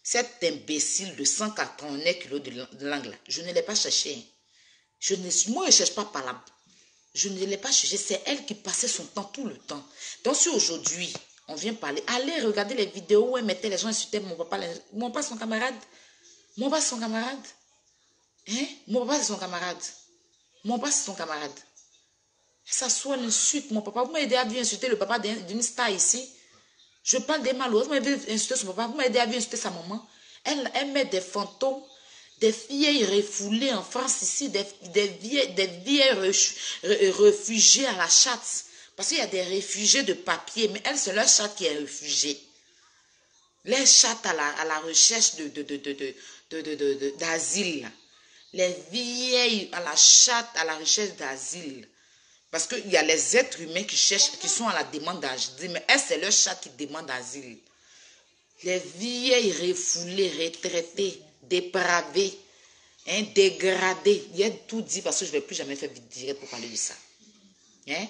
cet imbécile de 189 kilos de langue là, je ne l'ai pas cherché. Moi, je ne cherche pas par là. Je ne l'ai pas cherché. C'est elle qui passait son temps tout le temps. Donc, si aujourd'hui, on vient parler, allez regarder les vidéos où elle mettait les gens insultés. Mon papa, son camarade. Mon papa, c'est son camarade. Hein? Mon papa, c'est son camarade. Mon papa, c'est son camarade. Ça soit l'insulte, mon papa. Vous m'aidez à bien insulter le papa d'une star ici. Je parle des malheureux. Vous m'aidez à insulter son papa. Vous m'aidez à bien insulter sa maman. Elle met des fantômes, des vieilles refoulées en France ici, des vieilles réfugiés à la chatte. Parce qu'il y a des réfugiés de papier, mais elle, c'est leur chatte qui est réfugiée. Les chattes à la recherche d'asile. Les vieilles à la chatte à la recherche d'asile. Parce qu'il y a les êtres humains qui cherchent, qui sont à la demande d'asile. Mais elle, c'est leur chat qui demande asile. Les vieilles refoulées, retraitées, dépravées, hein, dégradées. Il y a tout dit parce que je ne vais plus jamais faire direct pour parler de ça. Hein?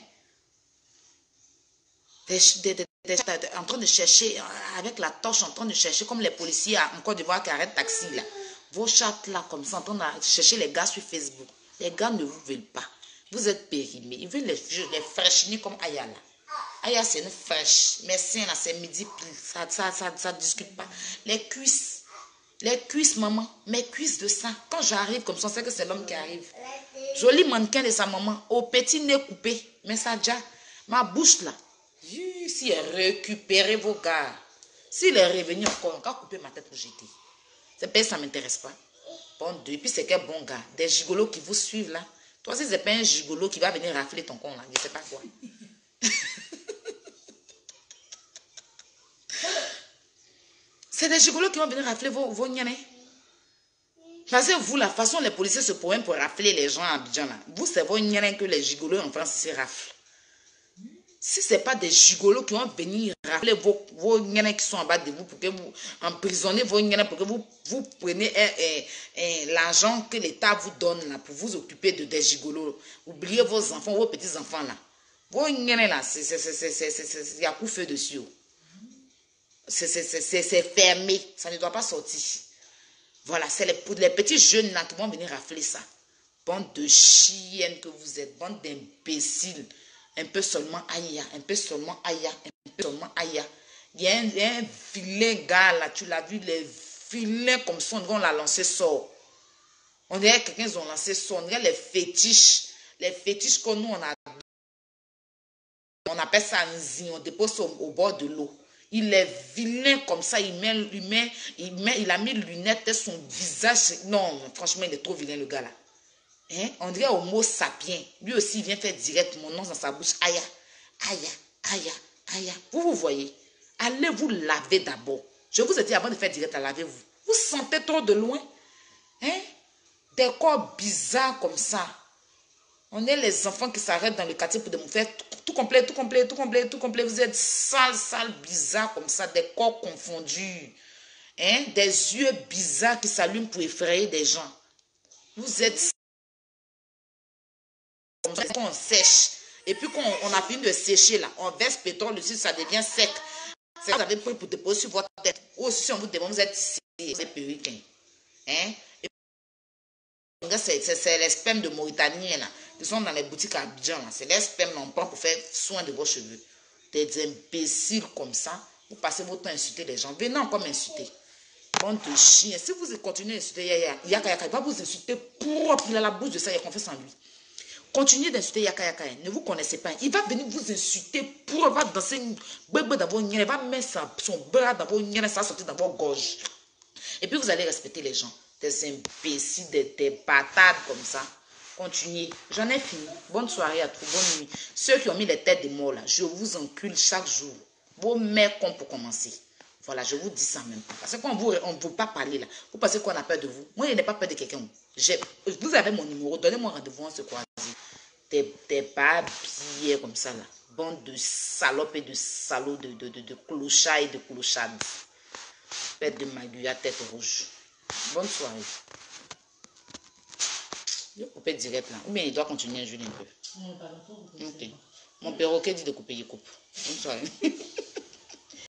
En train de chercher, avec la torche, en train de chercher, comme les policiers en Côte d'Ivoire qui arrêtent taxi là. Vos chats là, comme ça, en train de chercher les gars sur Facebook. Les gars ne vous veulent pas. Vous êtes périmés. Ils veulent les fraîchiner comme Aya là. Aya, c'est une fraîche. Mes seins là, c'est midi pile. Ça discute pas. Les cuisses, maman. Mes cuisses de sang. Quand j'arrive comme ça, on sait que c'est l'homme qui arrive. Joli mannequin de sa maman. Au petit nez coupé. Mais ça déjà. Ma bouche là. Si elle récupère vos gars. S'il est revenu encore, on va couper ma tête pour jeter. C'est pas ça ne m'intéresse pas. Bon, et puis c'est quel bon gars. Des gigolos qui vous suivent là. Toi, si c'est pas un gigolo qui va venir rafler ton con là, je ne sais pas quoi. C'est des gigolos qui vont venir rafler vos gnanes. Parce que vous, la façon les policiers se promènent pour rafler les gens à Abidjan là, vous, c'est vos gnanes que les gigolos en France se raflent. Si ce n'est pas des gigolos qui vont venir rafler vos gnanes qui sont en bas de vous pour que vous emprisonnez vos gnanes, pour que vous preniez l'argent que l'État vous donne là pour vous occuper de des gigolos. Oubliez vos enfants, vos petits-enfants là. Vos gnanes là, il y a coup feu dessus. C'est fermé, ça ne doit pas sortir. Voilà, c'est les petits jeunes là qui vont venir rafler ça. Bande de chiennes que vous êtes, bande d'imbéciles. Un peu seulement aïe, un peu seulement aïe, un peu seulement aïe. Il y a un vilain gars là, tu l'as vu, les vilains comme ça, on va la lancer sort. On dirait quelqu'un qui ont lancé sort, on dirait les fétiches que nous on appelle ça un zin, on dépose au bord de l'eau. Il est vilain comme ça, il a mis lunettes et son visage, non, franchement, il est trop vilain le gars là. Hein? On dirait homo sapiens. Lui aussi, il vient faire direct mon nom dans sa bouche. Aya, aya, aya, aya. Vous voyez? Allez vous laver d'abord. Je vous ai dit avant de faire direct, à lavez-vous. Vous sentez trop de loin? Hein? Des corps bizarres comme ça. On est les enfants qui s'arrêtent dans le quartier pour me faire tout complet. Vous êtes sales, bizarres comme ça. Des corps confondus. Hein? Des yeux bizarres qui s'allument pour effrayer des gens. Vous êtes on sèche. Et puis quand on a fini de sécher là, on verse pétrole dessus, ça devient sec. C'est ça que vous avez pris pour déposer sur votre tête. Ou si on vous demande, vous êtes ici, vous êtes péricain. Hein? C'est les spermes de Mauritanie là, qui sont dans les boutiques à Abidjan. C'est les spermes qu'on prend pour faire soin de vos cheveux. Des imbéciles comme ça, vous passez votre temps à insulter les gens. Venez encore m'insulter. Bande de chiens. Si vous continuez à insulter Yaka, il va vous insulter propre. Il a la bouche de ça, il a confiance en lui. Continuez d'insulter Yaka. Ne vous connaissez pas. Il va venir vous insulter pour va danser une bébé dans vos niens. Il va mettre son bras dans vos niens. Ça va sortir dans vos gorges. Et puis vous allez respecter les gens. Des imbéciles, des bâtards comme ça. Continuez. J'en ai fini. Bonne soirée à tous. Bonne nuit. Ceux qui ont mis les têtes de morts là, je vous encule chaque jour. Vos mères comptent pour commencer. Voilà, je vous dis ça même. Parce que quand on ne veut pas parler là, vous pensez qu'on a peur de vous. Moi, je n'ai pas peur de quelqu'un. Vous avez mon numéro. Donnez-moi rendez-vous, on se croise. T'es pas habillé comme ça là. Bande de salopes et de salauds, de clochards et de clochards. Tête de maguilla, tête rouge. Bonne soirée. Je vais couper direct là. Ou bien il doit continuer à jouer un peu. Ok. Mon perroquet dit de couper, il coupe. Bonne soirée.